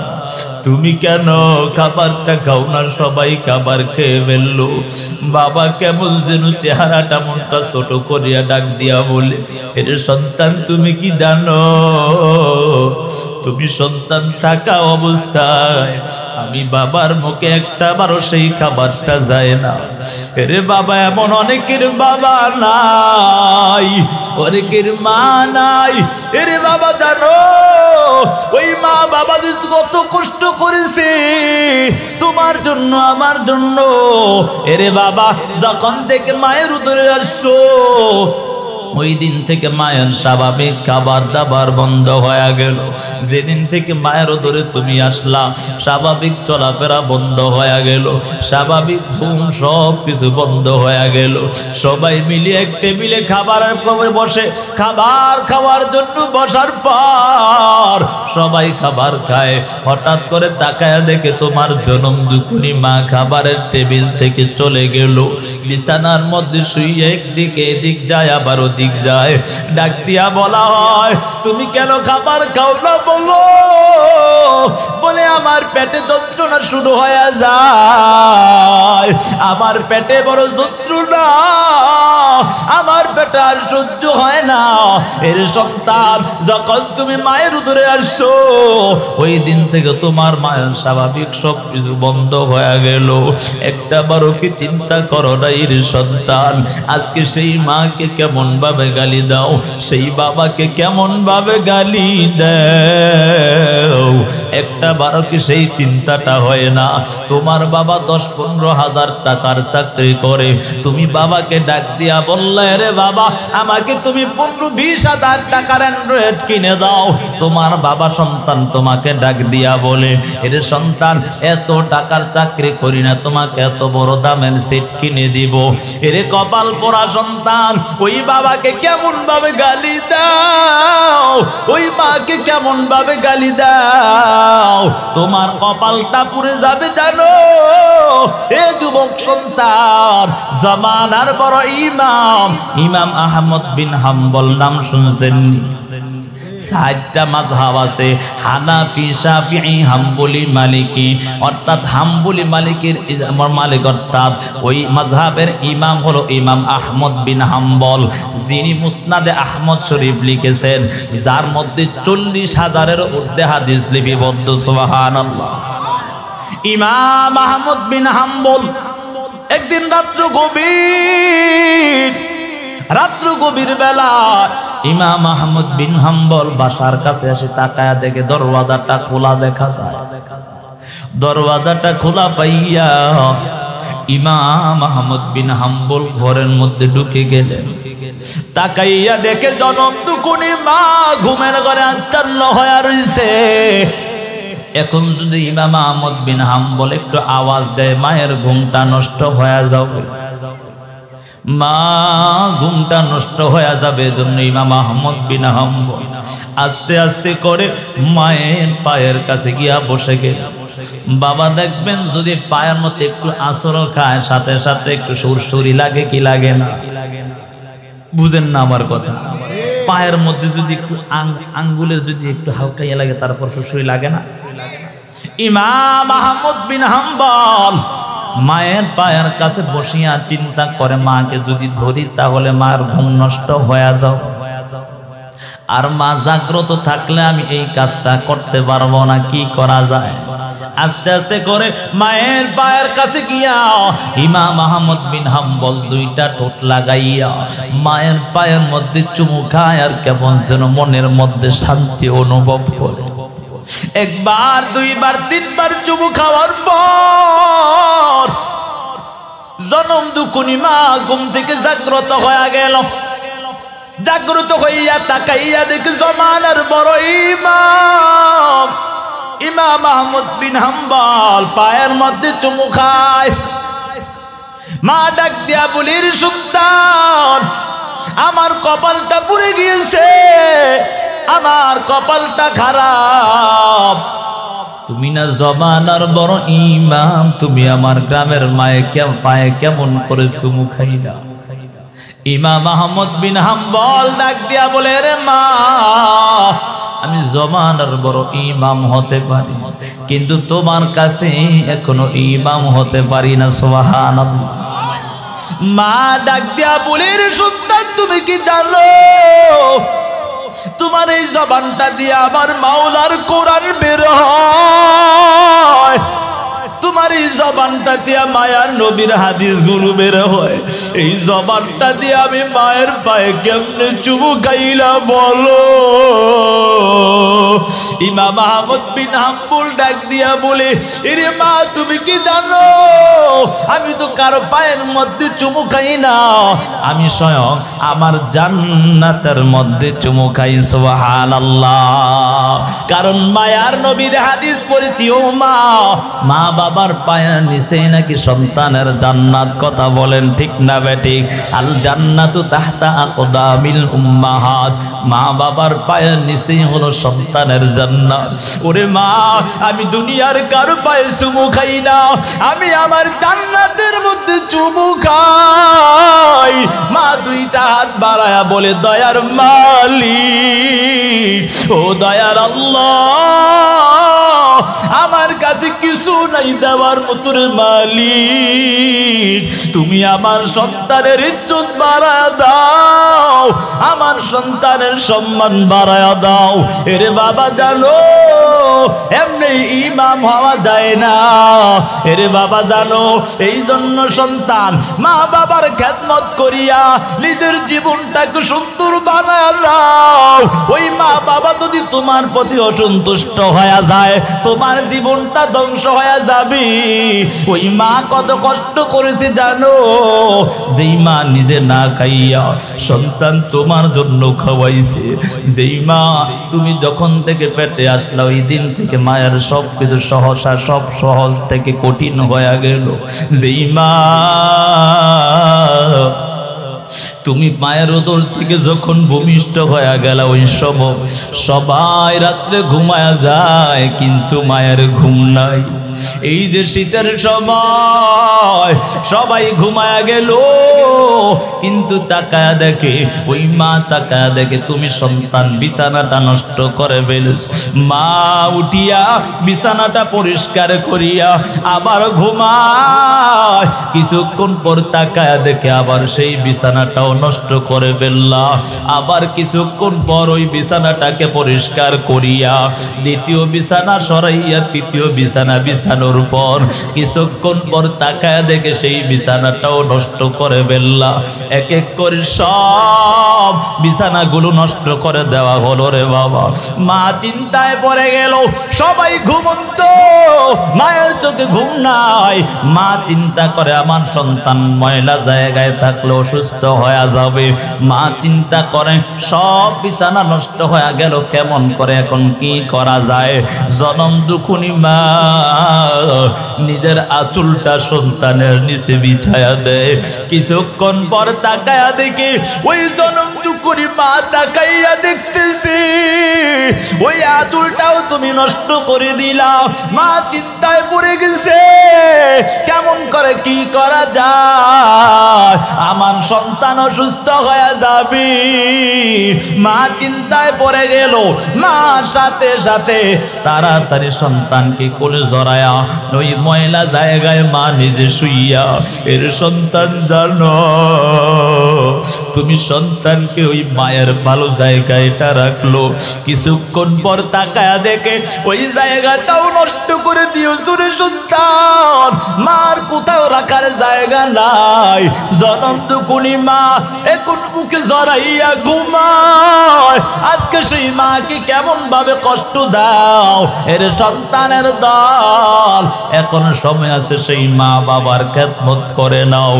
Speaker 2: তুমি কেন খাবারটা খাও না? সবাই খাবার খেয়ে ফেললো। বাবা কেমন যেন চেহারাটা মনটা ছোট করিয়া ডাক দিয়া বলে, এর সন্তান তুমি কি জানো, তুমি সন্তান থাকা অবস্থায় আমি বাবার মুখে একটা বারো সেই খাবারটা যায় না। এরে বাবা, এমন অনেকের বাবা নাই, অনেকের মা নাই। এরে বাবা জানো, ওই মা বাবা যে কত কষ্ট করেছে তোমার জন্য আমার জন্য। এরে বাবা, যখন থেকে মায়ের উদরে আসছো ওই দিন থেকে মায়ের স্বাভাবিক খাবার দাবার বন্ধ হয়ে গেল। যেদিন থেকে মায়ের উদরে তুমি আসলা স্বাভাবিক চলাফেরা বন্ধ হয়ে গেল, স্বাভাবিক ঘুম সব কিছু বন্ধ হয়ে গেল। সবাই মিলে এক টেবিলে খাবারের কবে বসে, খাবার খাওয়ার জন্য বসার পর সবাই খাবার খায়। হঠাৎ করে তাকায়া দেখে তোমার জনম দুকুনি মা খাবারের টেবিল থেকে চলে গেল। বিছানার মধ্যে শুয়ে একদিকে এদিক যায় আবার ওদিক যায়। ডাক দিয়া বলা হয়, তুমি কেন খাবার খাও না বলো? বলে, আমার পেটে যন্ত্রণা শুরু হয়ে যায়, আমার পেটে বড় যন্ত্রণা, আমার পেটে আর সহ্য হয় না। এর সন্তান, যখন তুমি মায়ের উদরে আসছো ওই দিন থেকে তোমার মায়ের স্বাভাবিক সব কিছু বন্ধ হয়ে গেল। একটা বারো কি চিন্তা করো না এর সন্তান? আজকে সেই মাকে কেমন ভাবে গালি দাও, সেই বাবাকে কেমন ভাবে গালি দাও, একটা বারো কি সেই চিন্তাটা হয় না? তোমার বাবা 10-15 হাজার টাকার চাকরি করে, তুমি বাবাকে ডাক দিয়া বললে, রে বাবা আমাকে তুমি 15-20 হাজার টাকার অ্যান্ড্রয়েড কিনে দাও। তোমার বাবা সন্তান তোমাকে ডাক দিয়া বলে, এর সন্তান এত টাকার চাকরি করি না, তোমাকে এত বড় দামের সেট কিনে দিব। এর কপাল পোড়া সন্তান, ওই বাবাকে কেমন ভাবে গালি দাও, ওই মাকে কেমন ভাবে গালি দাও, তোমার কপালটা পুড়ে যাবে জানো। এ যুবক সন্তান, জামানার বড় ইমাম ইমাম আহমদ বিন হাম্বল নাম শুনছেন? 7টা মাযহাব আছে, হানাফি, শাফিঈ, হাম্বলি, মালিকি। অর্থাৎ হাম্বলি মালিকের মালিক অর্থাৎ ওই মাযহাবের ইমাম হলো ইমাম আহমদ বিন হাম্বল, যিনি মুসনাদে আহমদ শরীফ লিখেছেন, যার মধ্যে 40,000-এর ঊর্ধ্বে হাদিস লিপিবদ্ধ। সুবহানাল্লাহ। ইমাম আহমদ বিন হাম্বল একদিন রাত্র গভীর বেলা ইমাম আহমদ বিন হাম্বল বাসার কাছে এসে তাকায়া দেখে দরওয়াজাটা খোলা দেখা যায়। দরওয়াজাটা খোলা পাইয়া ইমাম আহমদ বিন হাম্বল ঘরের মধ্যে ঢুকে গেলেন। তাকাইয়া দেখে জনম দুকুনি মা ঘুমের ঘরে আচ্ছন্ন হয়ে রইছে। এখন যদি ইমাম আহমদ বিন হাম্বল একটু আওয়াজ দেয়, মায়ের ঘুমটা নষ্ট হয়ে যাবে, মা ঘুমটা নষ্ট হয়ে যাবে। এজন্য ইমাম আহমদ বিন হাম্বল আস্তে আস্তে করে মায়ের পায়ের কাছে গিয়া বসে গেল। বাবা দেখবেন যদি পায়ের মধ্যে একটু আঁচড় খায়, সাথে সাথে একটু সুরসুরি লাগে কি লাগে না? বুঝেন না আমার কথা? পায়ের মধ্যে যদি একটু আঙ্গুলের যদি একটু হালকা ইয়ে লাগে, তারপর সুরসুরি লাগে না? ইমাম আহমদ বিন হাম্বল মায়ের পায়ের কাছে বসিয়া চিন্তা করে, মাকে যদি ধরি তাহলে মার ঘুম নষ্ট হয়ে যাও, আর মা জাগ্রত থাকলে আমি এই কাজটা করতে পারবো না, কি করা যায়? আস্তে আস্তে করে মায়ের পায়ের কাছে গিয়া ইমাম আহমদ বিন হাম্বল 2টা ঠোঁট লাগাইয়া মায়ের পায়ের মধ্যে চুমু খায়, আর কেমন যেন মনের মধ্যে শান্তি অনুভব করে। 1 বার 2 বার 3 বার চুমু খাওয়ার পর জনম দুকুনি মা ঘুম থেকে জাগ্রত হয়ে গেল।
Speaker 1: জাগ্রত হইয়া তাকাইয়া দেখে জমানার বড় ইমাম ইমাম আহমদ বিন হাম্বল পায়ের মধ্যে চুমু খায়। মা ডাক দিয়া বলির সন্তান, আমার কপালটা পুড়ে গিয়েছে, আমার কপালটা খারাপ। তুমি না জমানার বড় ইমাম, তুমি আমার গ্রামের পায়ে কেমন করে চুমু খাইলা? ইমাম আহমদ বিন হাম্বল ডাক দিয়া বলে, রে মা, আমি জমানার বড় ইমাম হতে পারি, কিন্তু তোমার কাছে এখনো ইমাম হতে পারি না। সুবহানাল্লাহ। মা ডাক দিয়া বলে, রে সন্তান, তুমি কি জানো তোমার এই জবানটা দিয়ে আমার মাওলার কোরআন বের হয়, তোমার এই জবানটা দিয়ে মায়ার নবীর হাদিস গুলো বের হয়, এই জবানটা দিয়ে আমি মায়ের পায়ে কেমনে চুমু খাইলা বলো? ইমাম আহমদ বিন হাম্বল ডাক দিয়া বলে, এরে মা, তুমি কি জানো আমি তো কারো পায়ের মধ্যে চুমু খাই না, আমি স্বয়ং আমার জান্নাতের মধ্যে চুমু খাই। সুবহানাল্লাহ। কারণ মায়ার নবীর হাদিস পড়েছি, ও মা, মা বাবার পায়ের নিচে নাকি সন্তানের জান্নাত। কথা বলেন ঠিক না বেঠিক? আল জান্নাতু তাহতা আকদামিল উম্মাহাত, মা বাবার পায়ের নিচেই হলো সন্তানের জান্নাত। ওরে মা, আমি দুনিয়ার কারো পায়ে চুমু খাই না, আমি আমার জান্নাতের মধ্যে চুমু খাই। মা দুইটা হাত বাড়ায়া বলে, দয়ার মালিক, ও দয়ার আল্লাহ, আমার কাছে কিছু নাই দেওয়ার মতোর মালিক, তুমি আমার সন্তানের ইজ্জত বাড়ায়া দাও, আমার সন্তানের সম্মান বাড়ায়া দাও। এরে বাবা, জানো এমনি ইমাম হওয়া যায় না। এরে বাবা, জানো এই জন্য সন্তান মা বাবার খেদমত করিয়া নিজের জীবনটাকে সুন্দর বানায় নাও। ওই মা বাবা যদি তোমার প্রতি অসন্তুষ্ট হয়ে যায়, তোমার জীবনটা ধ্বংস হয়ে যাবে। ওই মা কত কষ্ট করেছে জানো? যেই মা নিজে না খাইয়া সন্তান তোমার জন্য খাওয়াইছে, যেই মা তুমি যখন থেকে পেটে আসলা ওই দিন থেকে মায়ের সব কিছু সহসা সব সহজ থেকে কঠিন হয়ে গেল, যেই মা তুমি মায়ের উদর থেকে যখন ভূমিষ্ঠ হয়ে গেল, ওই সময় সবাই রাত্রে ঘুমায়া যায়, কিন্তু মায়ের ঘুম নাই। এই যে শীতের সময় সবাই ঘুমায়া গেল, কিন্তু তাকায়া দেখে ওই মা, তাকায়া দেখে তুমি সন্তান বিছানাটা নষ্ট করে ফেলেছ। মা উঠিয়া বিছানাটা পরিষ্কার করিয়া আবার ঘুমায়, কিছুক্ষণ পর তাকায়া দেখে আবার সেই বিছানাটাও নষ্ট করে ফেললা। আবার কিছুক্ষণ পর ওই বিছানাটাকে পরিষ্কার করিয়া দ্বিতীয় বিছানা সরাইয়া তৃতীয় বিছানা বিছানোর পর কিছুক্ষণ পর তাকায়া দেখে সেই বিছানাটাও নষ্ট করে ফেললা। এক এক করে সব বিছানাগুলো নষ্ট করে দেওয়া হলো রে বাবা। মা চিন্তায় পড়ে গেল, সবাই ঘুমন্ত, মায়ের চোখে ঘুম নাই। মা চিন্তা করে আমার সন্তান ময়লা জায়গায় থাকলে অসুস্থ হয়ে যাবে। মা চিন্তা করে সব বিছানা নষ্ট হয়ে গেল, কেমন করে এখন কি করা যায়? জনম দুখুনি মা নিজের আঁচলটা সন্তানের নিচে বিছায়া দেয়। কিছুক্ষণ পর তাকায়া দেখে ওই জনম দুখুনি মা তাকাইয়া দেখতেছি ওই আঁচলটাও তুমি নষ্ট করে দিলা। মা চিন্তায় পড়ে গেছে, কেমন করে কি করা যায়, আমার সন্তান অসুস্থ হয়ে যাবে। মা চিন্তায় পড়ে গেল। মা সাথে সাথে তাড়াতাড়ি সন্তানকে কোলে জড়ায়া ওই ময়লা জায়গায় মা নিজে শুইয়া, এর সন্তান জানো তুমি সন্তানকে ওই মায়ের ভালো জায়গাটা রাখলো, কিছুক্ষণ পর তাকায়া দেখে ওই জায়গাটাও নষ্ট করে দিয়েছো রে সন্তান। মার কোথাও রাখার জায়গা নাই। জনম দুকুনি মা এখন বুকে জড়াইয়া ঘুমায়। আজকে সেই মাকে কেমন ভাবে কষ্ট দাও এর সন্তানের দল। এখন সময় আছে সেই মা বাবার খেদমত করে নাও।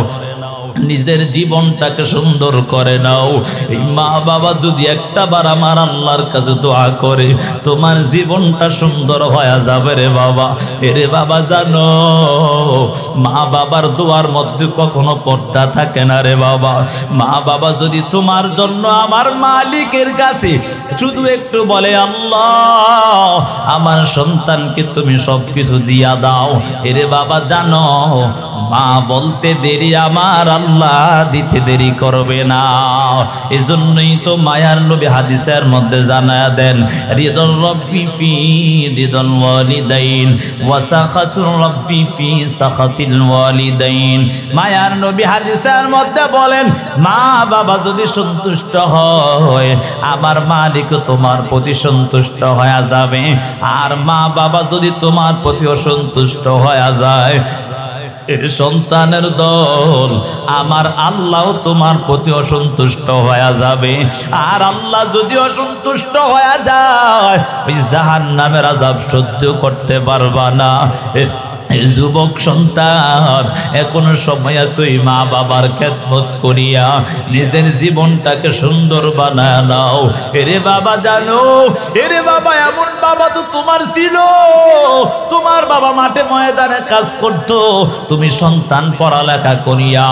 Speaker 1: নিজের জীবনটাকে সুন্দর করে নাও। এই মা বাবা যদি একটা বার আমার আল্লাহর কাছে দোয়া করে, তোমার জীবনটা সুন্দর হয়ে যাবে রে বাবা। এরে বাবা, জানো মা বাবার দোয়ার মধ্যে কখনো পর্দা থাকে না রে বাবা। মা বাবা যদি তোমার জন্য আমার মালিকের কাছে শুধু একটু বলে, আল্লাহ আমার সন্তানকে তুমি সব কিছু দিয়া দাও, এরে বাবা জানো মা বলতে দেরি আমার আল্লাহ দিতে দেরি করবে না। এজন্যই তো মায়ার নবী হাদিসের মধ্যে জানায়া দেন, রিদল রব্বি ফি রিদল ওয়ালিদাইন ওয়া সাখাতুর রব্বি ফি সাখাতিল ওয়ালিদাইন। মায়ার নবী হাদিসের মধ্যে বলেন, মা বাবা যদি সন্তুষ্ট হয় আমার মালিক তোমার প্রতি সন্তুষ্ট হয়ে যাবে, আর মা বাবা যদি তোমার প্রতি অসন্তুষ্ট হয়ে যায়, সন্তানের দল আমার আল্লাহ তোমার প্রতি অসন্তুষ্ট হয়ে যাবে। আর আল্লাহ যদি অসন্তুষ্ট হয়ে যায়, ওই জাহান্নামের আযাব সহ্য করতে পারবা না। যুবক সন্তান, এখনো সময় আছে ওই মা বাবার খেদমত করিয়া নিজের জীবনটাকে সুন্দর বানায় নাও। এরে বাবা জানো, এরে বাবা এমন বাবা তো তোমার ছিল, তোমার বাবা মাঠে ময়দানে কাজ করত, তুমি সন্তান পড়ালেখা করিয়া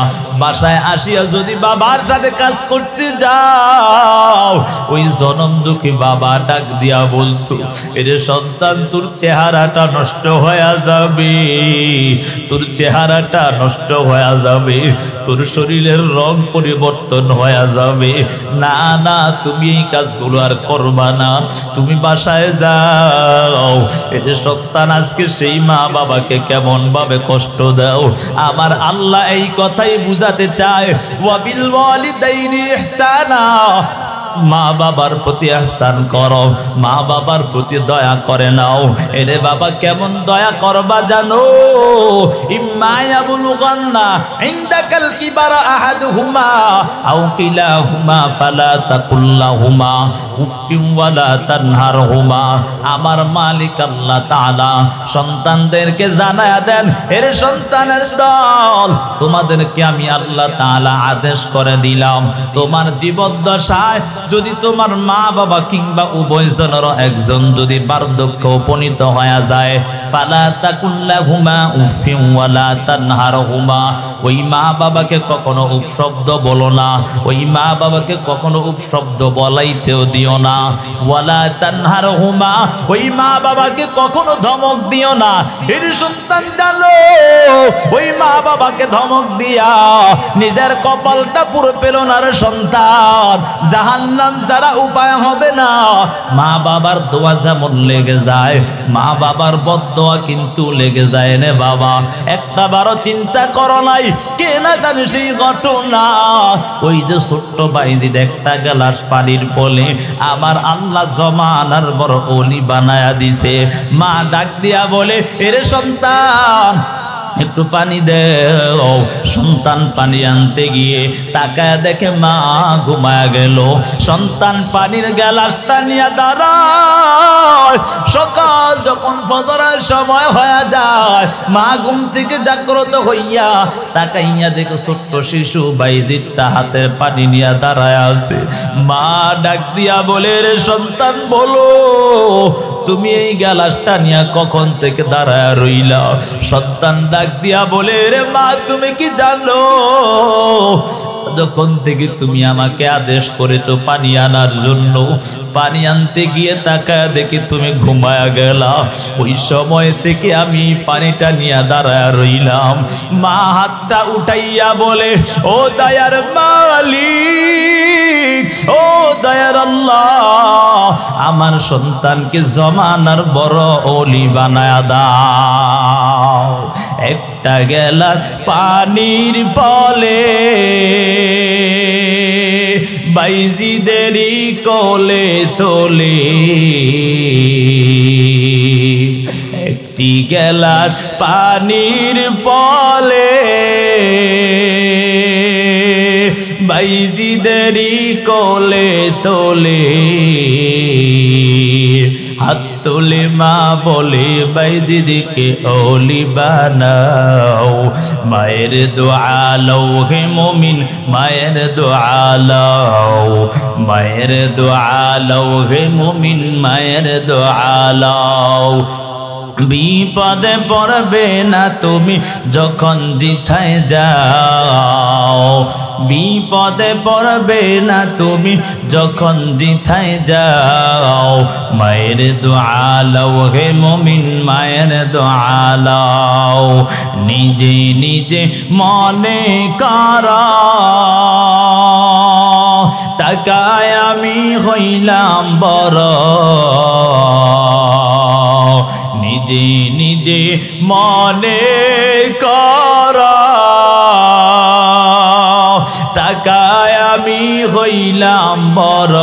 Speaker 1: বাসায় আসিয়া যদি বাবার সাথে কাজ করতে যাও, ওই জনম দুঃখী বাবা ডাক দিয়া বলতো, এরে সন্তান তোর চেহারাটা নষ্ট হয়ে যাবে, তোর চেহারাটা নষ্ট হয়ে যাবে, তোর শরীরের রং পরিবর্তন হয়ে যাবে, না না তুমি এই কাজগুলো আর করবা না, তুমি বাসায় যাও। এর সন্তান আজকে সেই মা বাবাকে কেমন ভাবে কষ্ট দাও। আমার আল্লাহ এই কথাই বুঝাতে চায়, ওয়াবিল ওয়ালিদাইনি ইহসানা, মা বাবার প্রতি ইহসান করো, মা বাবার প্রতি দয়া করে নাও। এরে বাবা কেমন দয়া করবা জানো, ইম্মা ইয়াবলুগান্না ইনদাকাল কিবারা আহাদুহুমা আও কিলাহুমা ফালা তাকুল লাহুমা উফফিন ওয়ালা তানহারহুমা। আমার মালিক আল্লাহ তাআলা সন্তানদেরকে জানায়া দেন, এর সন্তানের দল তোমাদেরকে আমি আল্লাহ তাআলা আদেশ করে দিলাম, তোমার জীবদ্দশায় যদি তোমার মা বাবা কিংবা উভয়জনের একজন যদি বার্ধক্য উপনীত হয়ে যায়, ফালা তাকুল লাহুমা উফফিন ওয়ালা তানহারহুমা, ওই মা বাবাকে কখনো উপশব্দ বলো না, ওই মা বাবাকে কখনো উপশব্দ বলাইতেও দিও না। ওয়ালা তানহারহুমা, ওই মা বাবাকে কখনো ধমক দিও না। এর সন্তান জানো, ওই মা বাবাকে ধমক দিয়া নিজের কপালটা পুরো পেল না রে সন্তান, জাহান্নাম যারা উপায় হবে না। মা বাবার দোয়া যেমন লেগে যায়, মা বাবার বদদোয়া কিন্তু লেগে যায় রে বাবা। একটা বারো চিন্তা করো নাই, কে না জানে সেই ঘটনা, ওই যে ছোট্ট বাইজির একটা গ্লাস পানির পলে আমার আল্লাহ জমানার বড় ওলি বানায়া দিছে। মা ডাক দিয়া বলে, এরে সন্তান একটু পানি দেও। সন্তান পানি আনতে গিয়ে তাকায় দেখে মা ঘুমায়া গেল। সন্তান পানির গ্লাসটা নিয়ে দাঁড়ায়। সকাল যখন ফজরের সময় হয়ে যায়, মা ঘুম থেকে জাগ্রত হইয়া তাকাইয়া দেখো ছোট্ট শিশু বাইজিরটা হাতে পানি নিয়ে দাঁড়ায় আছে। মা ডাক দিয়া বলে, রে সন্তান বলো তুমি এই গ্লাসটা নিয়ে কখন থেকে দাঁড়ায় রইলা? সন্তান ডাক দিয়া বলে, রে মা তুমি কি জানো, যখন থেকে তুমি আমাকে আদেশ করেছো পানি আনার জন্য, পানি আনতে গিয়ে তাকায় দেখি তুমি ঘুমায়া গেলা, ওই সময় থেকে আমি পানিটা নিয়ে দাঁড়ায় রইলাম। মা হাতটা উঠাইয়া বলে, ও দয়ার মালিক, ও দয়ার আল্লাহ, আমার সন্তানকে জমানার বড় ওলি বানায়া দাও। একটা গেলাস পানির পলে বাইজিদেরই কোলে তোলে, একটি গেলাস পানির পলে বাইজিদেরই কোলে তোলে, হাত তোলে মা বলে বাইজিদকে ওলি বানাও। মায়ের দোয়া লও হে মুমিন, মায়ের দোয়া লও, মায়ের দোয়া লও হে মুমিন, মায়ের দোয়া লও। বিপদে পড়বে না তুমি যখন জিথায় যাও, বিপদে পড়বে না তুমি যখন জিথায় যাও। মায়ের দোয়া লও হে মুমিন, মায়ের দোয়া লও। নিজে নিজে মনে কর টাকায় আমি হইলাম বড়, নিজে নিজে মনে কর টাকায় আমি হইলাম বড়।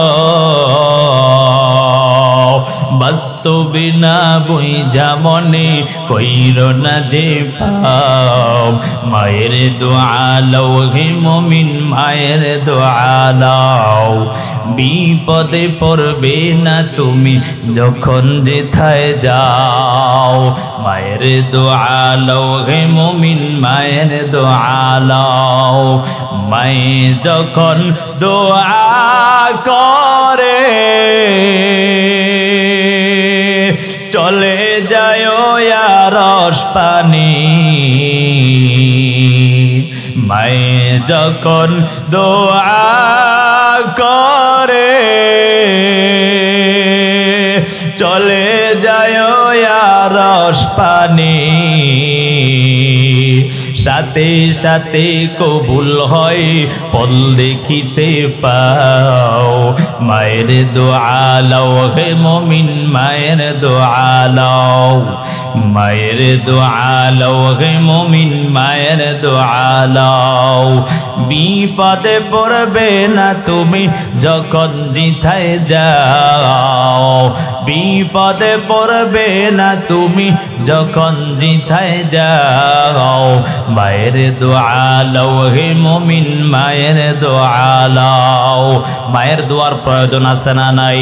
Speaker 1: বাস্তবে না বুঝা মনে কইর না যে পাপ। মায়ের দোয়া লও হে মুমিন, মায়ের দোয়া লও। বিপদে পড়বে না তুমি যখন যেথায় যাও। মায়ের দোয়া লও হে মুমিন, মায়ের দোয়া লও। মায়ে যখন দোয়া করে চলে যায় রস পানি। মায়ে যখন দোয়া করে চলে যায় রস পানি। সাথে সাথে কবুল হয় ফল দেখিতে পাও। মায়ের দোয়া লও হে মুমিন, মায়ের দোয়া লও, মায়ের দোয়া লও হে মুমিন, মায়ের দোয়া লও। বিপদে পড়বে না তুমি যখন জিথায় যাও, বিপদে পড়বে না তুমি যখন জিথায় যাও। মায়ের দোয়া লও হে মুমিন, মায়ের দোয়া লও। মায়ের দোয়ার প্রয়োজন আছে না নাই?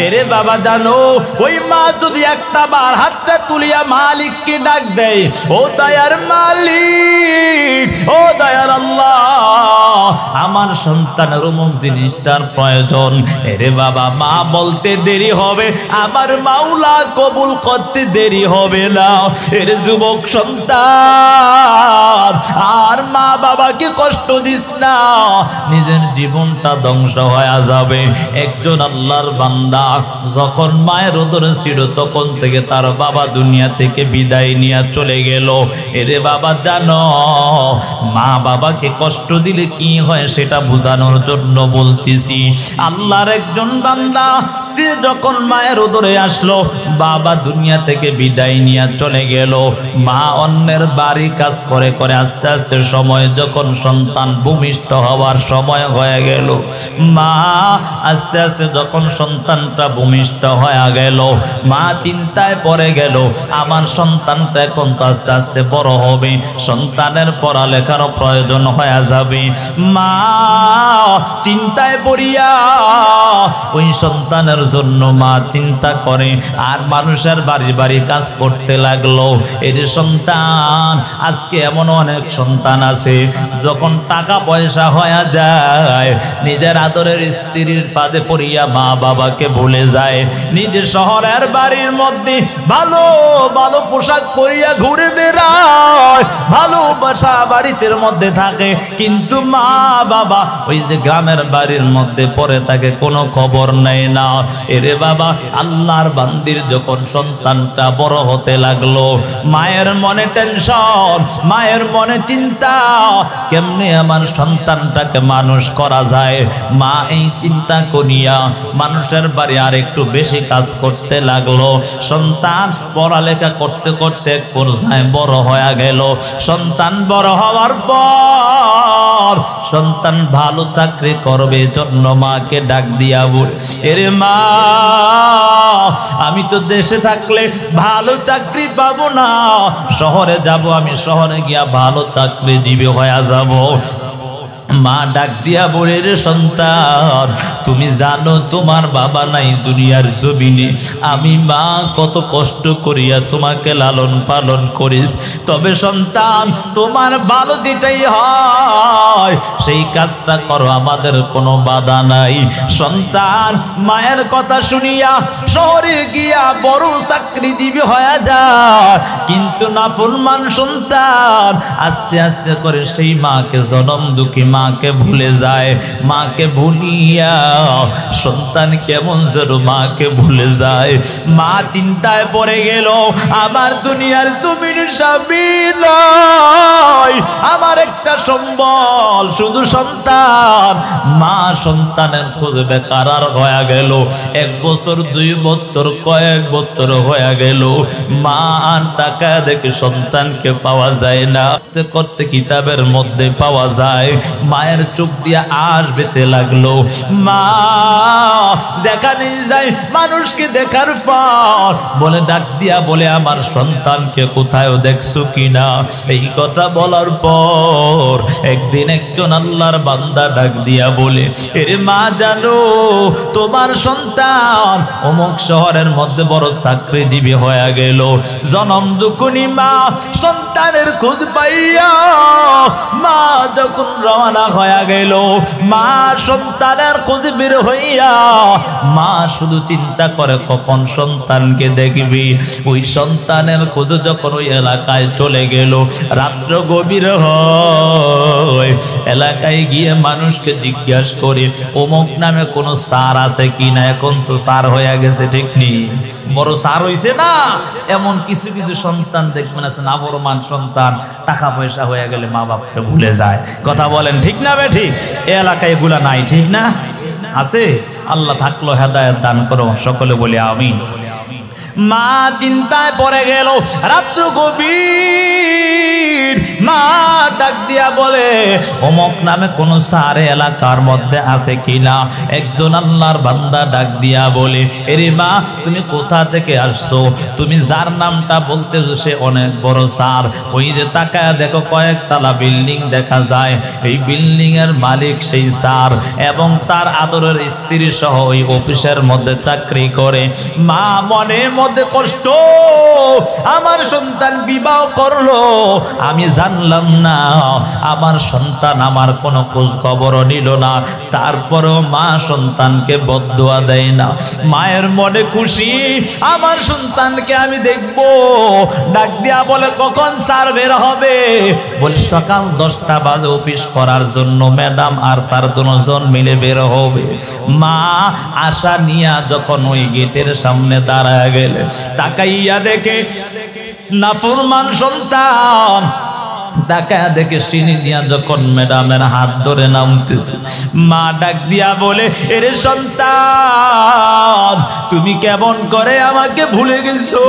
Speaker 1: এরে বাবা জানো, ওই মা যদি একটা বার হাতটা তুলিয়া মালিককে ডাক দেয়, ও দয়ার মালিক, ও দয়ার আল্লাহ, আমার সন্তানের অমুক জিনিসটার প্রয়োজন। এরে বাবা মা বলতে দেরি হবে, আমার মাওলা কবুল করতে দেরি হবে না। এর যুবক সন্তান, আর মা বাবাকে কষ্ট দিস না, নিজের জীবনটা ধ্বংস হয়ে যাবে। একজন আল্লাহর বান্দা যখন মায়ের উদরে ছিল তখন থেকে তার বাবা দুনিয়া থেকে বিদায় নিয়ে চলে গেল। এরে বাবা জানো, মা বাবাকে কষ্ট দিলে কি হয় সেটা বোঝানোর জন্য বলতেছি। আল্লাহর একজন বান্দা যখন মায়ের উদরে আসলো, বাবা দুনিয়া থেকে বিদায় নিয়ে চলে গেল। মা অন্যের বাড়ি কাজ করে করে আস্তে আস্তে সময় যখন সন্তান ভূমিষ্ঠ হওয়ার সময় হয়ে গেল, মা আস্তে আস্তে যখন সন্তানটা ভূমিষ্ঠ হয়ে গেল, মা চিন্তায় পড়ে গেল, আমার সন্তানটা এখন তো আস্তে আস্তে বড় হবে, সন্তানের পড়ালেখারও প্রয়োজন হয়ে যাবে। মা চিন্তায় পড়িয়া ওই সন্তানের জন্য মা চিন্তা করে আর মানুষের বাড়ি বাড়ি কাজ করতে লাগলো। এর সন্তান, আজকে এমন অনেক সন্তান আছে যখন টাকা পয়সা হয়ে যায় নিজের আদরের স্ত্রীর পাদে পড়িয়া মা বাবাকে ভুলে যায়। নিজের শহরের বাড়ির মধ্যে ভালো ভালো পোশাক পরিয়া ঘুরে বেড়ায়, ভালোবাসা বাড়িতে মধ্যে থাকে, কিন্তু মা বাবা ওই যে গ্রামের বাড়ির মধ্যে পড়ে থাকে, কোনো খবর নেয় না। এরে বাবা, আল্লাহর বান্দির যখন সন্তানটা বড় হতে লাগলো, মায়ের মনে টেনশন, মায়ের মনে চিন্তা, কেমনে আমার সন্তানটাকে মানুষ করা যায়। মা এই চিন্তা করিয়া মানুষের বাড়ি আর একটু বেশি কাজ করতে লাগলো। সন্তান পড়ালেখা করতে করতে এক পর্যায়ে বড় হয়ে গেল। সন্তান বড় হওয়ার পর সন্তান ভালো চাকরি করবে জন্য মাকে ডাক দিয়া বলে, এরে মা, আমি তো দেশে থাকলে ভালো চাকরি পাবো না, শহরে যাব, আমি শহরে গিয়া ভালো চাকরিজীবী হয়ে যাব। মা ডাক দিয়া বলে, রে সন্তান,
Speaker 2: তুমি জানো তোমার বাবা নাই দুনিয়ার জমিনে, আমি মা কত কষ্ট করিয়া তোমাকে লালন পালন করিস, তবে সন্তান তোমার ভালো যেটাই হয় সেই কাজটা করো, আমাদের কোনো বাধা নাই। সন্তান মায়ের কথা শুনিয়া শহরে গিয়া বড় চাকরিজীবী হয়ে যায়, কিন্তু নাফরমান সন্তান আস্তে আস্তে করে সেই মাকে, জনম দুঃখী মাকে ভুলে যায়। মাকে ভুলিয়া সন্তান কেমন যেন মাকে ভুলে যায়। মা চিন্তায় পড়ে গেল, আমার দুনিয়ার জমিনের স্বামী নয়, আমার একটা সম্বল শুধু সন্তান। মা সন্তানের খোঁজে বেকার হয়ে গেল। 1 বছর 2 বছর কয়েক বছর হয়ে গেল, মা আর টাকা দেখে সন্তানকে পাওয়া যায় না। করতে কিতাবের মধ্যে পাওয়া যায়, মায়ের চোখ দিয়ে আশ বেতে লাগলো। মা যেখানে যায় মানুষকে দেখার পর বলে, ডাক দিয়া বলে, আমার সন্তানকে কোথায় দেখছো কিনা? এই কথা বলার পর একদিন একজন আল্লাহর বান্দা ডাক দিয়া বলে, এরে মা জানো তোমার সন্তান অমুক শহরের মধ্যে বড় চাকরিজীবী হয়ে গেল। জনম দুকুনি মা সন্তানের খোঁজ পাইয়া মা যখন রওনা হয়ে গেল, মা সন্তানের খোঁজ বের হইয়া মা শুধু চিন্তা করে কখন সন্তানকে দেখবি। ওই সন্তানের খোঁজ যখন ওই এলাকায় চলে গেল, রাত্র গভীর হয়, এলাকায় গিয়ে মানুষকে জিজ্ঞাসা করে অমুক নামে কোনো স্যার আছে কিনা। এখন তো স্যার হয়ে গেছে, ঠিক নেই, বড় স্যার হইছে না। এমন কিছু কিছু সন্তান দেখবেন আছে নাফরমান সন্তান, টাকা পয়সা হয়ে গেলে মা বাপকে ভুলে যায়। কথা বলেন ঠিক না বে ঠিক? এ এলাকায় এগুলা নাই, ঠিক না? আছে? আল্লাহ থাকলো হেদায়েত দান করো, সকলে বলি আমিন। মা চিন্তায় পড়ে গেল, রাত্র গভীর, মা ডাক দিয়া বলে অমুক নামে কোন স্যার এলাকার মধ্যে আছে কিনা। একজন আল্লাহর বান্দা ডাক দিয়া বলে, এরে মা তুমি কোথা থেকে আসছো? তুমি যার নামটা বলতেছো সে অনেক বড় স্যার, ওই যে তাকায় দেখো কয়েকতলা বিল্ডিং দেখা যায়, এই বিল্ডিং এর মালিক সেই স্যার এবং তার আদরের স্ত্রী সহ ওই অফিসের মধ্যে চাকরি করে। মা মনে মধ্যে কষ্ট, আমার সন্তান বিবাহ করলো, আমি জানলাম না, আমার সন্তান আমার কোনো খোঁজ খবরও নিল না। তারপরেও মা সন্তানকে বদদুয়া দেয় না। মায়ের মনে খুশি, আমার সন্তানকে আমি দেখবো। ডাক দিয়া বলে, কখন স্যার বের হবে? বলে সকাল 10টা বাজে অফিস করার জন্য ম্যাডাম আর স্যার দুজন মিলে বের হবে। মা আশা নিয়া যখন ওই গেটের সামনে দাঁড়ায় গেলে, তাকাইয়া দেখে নাফরমান সন্তান, টাকা দেখে সিঁড়ি দিয়া যখন ম্যাডামের হাত ধরে নামতেছে, মা ডাক দিয়া বলে, এরে সন্তান তুমি কেমন করে আমাকে ভুলে গেছো?